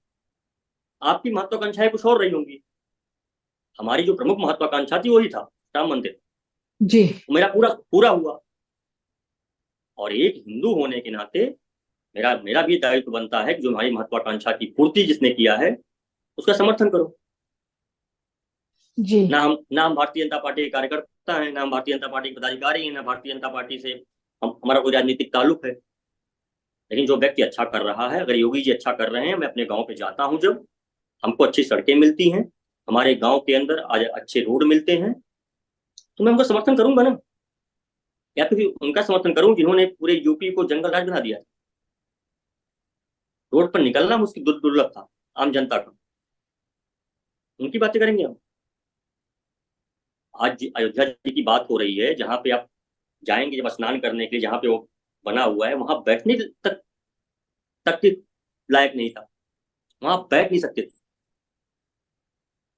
आपकी महत्वाकांक्षाएं कुछ और रही होंगी। हमारी जो प्रमुख महत्वाकांक्षा थी वही था राम मंदिर। जी। मेरा पूरा पूरा हुआ। और एक हिंदू होने के नाते मेरा मेरा भी दायित्व बनता है कि जो हमारी महत्वाकांक्षा की पूर्ति जिसने किया है उसका समर्थन करो। जी। ना हम भारतीय जनता पार्टी के कार्यकर्ता हैं, ना हम भारतीय जनता पार्टी के पदाधिकारी हैं, ना भारतीय जनता पार्टी से हम हमारा कोई राजनीतिक ताल्लुक है। लेकिन जो व्यक्ति अच्छा कर रहा है, अगर योगी जी अच्छा कर रहे हैं, मैं अपने गांव पे जाता हूं, जब हमको अच्छी सड़कें मिलती हैं, हमारे गांव के अंदर आज अच्छे रोड मिलते हैं, तो मैं उनका समर्थन करूंगा ना। या तो फिर उनका समर्थन करूं जिन्होंने पूरे यूपी को जंगल राज बना दिया। रोड पर निकलना मुश्किल दुर्लभ था आम जनता का, उनकी बातें करेंगे हम। आज अयोध्या जी की बात हो रही है, जहां पे आप जाएंगे जब स्नान करने के लिए, जहां पे वो बना हुआ है, वहां बैठने तक के लायक नहीं था, वहां बैठ नहीं सकते थे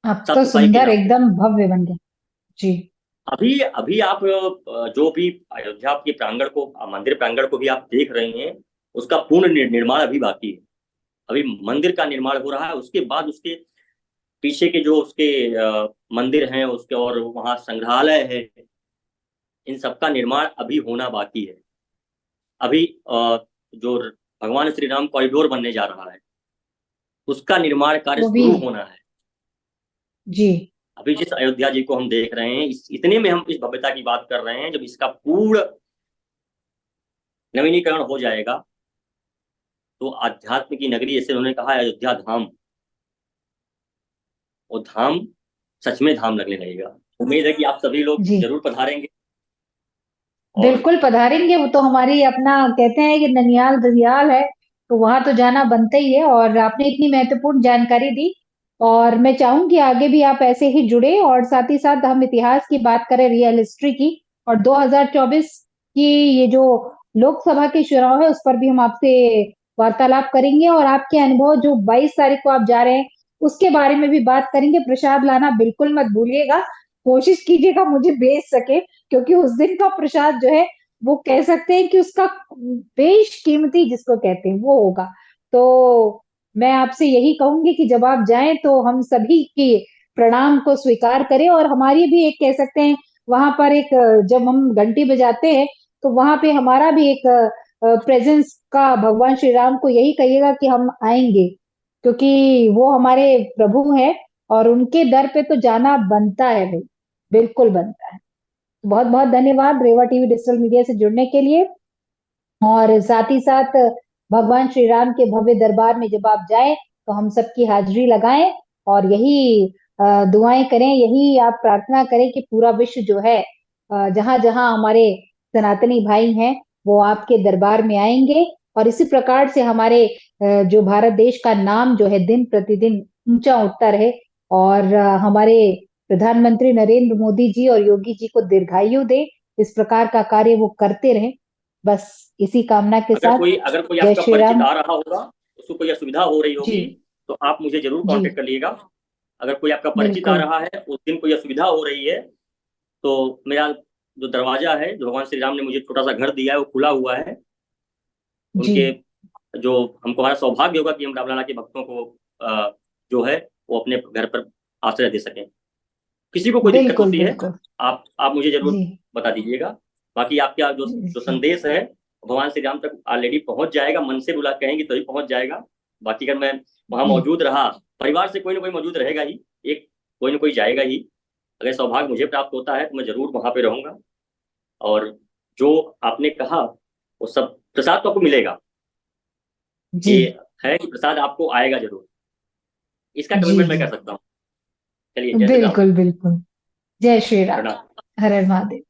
अब साफ तो सफाई के सुंदर नाम पे। एकदम भव्य बन गया। जी। अभी अभी आप जो भी अयोध्या के प्रांगण को, मंदिर प्रांगण को भी आप देख रहे हैं, उसका पूर्ण निर्माण अभी बाकी है। अभी मंदिर का निर्माण हो रहा है, उसके बाद उसके पीछे के जो उसके मंदिर हैं उसके, और वहाँ संग्रहालय है, इन सब का निर्माण अभी होना बाकी है। अभी जो भगवान श्री राम कॉरिडोर बनने जा रहा है, उसका निर्माण कार्य वो भी। शुरू होना है। जी। अभी जिस अयोध्या जी को हम देख रहे हैं, इतने में हम इस भव्यता की बात कर रहे हैं, जब इसका पूर्ण नवीनीकरण हो जाएगा तो आध्यात्म की नगरी, जैसे उन्होंने कहा है अयोध्या धाम, वो धाम सच में धाम लगने लगेगा। उम्मीद है कि आप सभी लोग जी। जरूर पधारेंगे। और बिल्कुल पधारेंगे, वो तो हमारी अपना कहते हैं कि ननियाल दनियाल है, तो वहां तो जाना बनता ही है। और आपने इतनी महत्वपूर्ण जानकारी दी, और मैं चाहूंगी आगे भी आप ऐसे ही जुड़े, और साथ ही साथ हम इतिहास की बात करें, रियल हिस्ट्री की। और 2024 की ये जो लोकसभा के चुनाव है, उस पर भी हम आपसे वार्तालाप करेंगे, और आपके अनुभव जो 22 तारीख को आप जा रहे हैं उसके बारे में भी बात करेंगे। प्रसाद लाना बिल्कुल मत भूलिएगा, कोशिश कीजिएगा मुझे भेज सके, क्योंकि उस दिन का प्रसाद जो है वो कह सकते हैं कि उसका बेशकीमती जिसको कहते हैं वो होगा। तो मैं आपसे यही कहूंगी कि जब आप जाएं तो हम सभी की प्रणाम को स्वीकार करें, और हमारी भी एक कह सकते हैं वहां पर एक जब हम घंटी बजाते हैं तो वहां पे हमारा भी एक प्रेजेंस का भगवान श्री राम को यही कहिएगा कि हम आएंगे, क्योंकि वो हमारे प्रभु हैं, और उनके दर पे तो जाना बनता है भाई, बिल्कुल बनता है। बहुत बहुत धन्यवाद रेवा टीवी डिजिटल मीडिया से जुड़ने के लिए। और साथ ही साथ भगवान श्री राम के भव्य दरबार में जब आप जाएं तो हम सबकी हाजिरी लगाएं, और यही दुआएं करें, यही आप प्रार्थना करें कि पूरा विश्व जो है, जहां जहां हमारे सनातनी भाई हैं वो आपके दरबार में आएंगे, और इसी प्रकार से हमारे जो भारत देश का नाम जो है दिन प्रतिदिन ऊंचा उठता रहे, और हमारे प्रधानमंत्री नरेंद्र मोदी जी और योगी जी को दीर्घायु दे, इस प्रकार का कार्य वो करते रहे। बस इसी कामना के साथ अगर कोई जय आपका श्री परिचित राम। आ रहा होगा, उसको कोई असुविधा हो रही जी। होगी, तो आप मुझे जरूर जी। कांटेक्ट करिएगा। अगर कोई आपका परिचित आ बिल्कुल। रहा है, उस दिन कोई असुविधा हो रही है, तो मेरा जो दरवाजा है, जो भगवान श्री राम ने मुझे छोटा सा घर दिया है, वो खुला हुआ है। जी। उनके जो हमको हमारा सौभाग्य होगा कि हम रामलला के भक्तों को जो है वो अपने घर पर आश्रय दे सकें। किसी को कोई दिक्कत बिल्कुल। होती है, बिल्कुल। आप मुझे जरूर जी। बता दीजिएगा। बाकी आपका जो जी। संदेश है भगवान श्री राम तक ऑलरेडी पहुंच जाएगा, मन से बुला कहेंगे तो ही पहुंच जाएगा। बाकी अगर मैं वहां जी। मौजूद रहा, परिवार से कोई ना कोई मौजूद रहेगा ही, एक कोई ना कोई जाएगा ही। अगर सौभाग्य मुझे प्राप्त होता है तो मैं जरूर वहां पे रहूंगा। और जो आपने कहा वो सब प्रसाद तो आपको मिलेगा, जी। ये है कि प्रसाद आपको आएगा जरूर, इसका जी। कमिटमेंट मैं जी। कर सकता हूँ। चलिए, जय श्री राम। बिल्कुल बिल्कुल। जय श्री राम। प्रणाम। हर हर महादेव।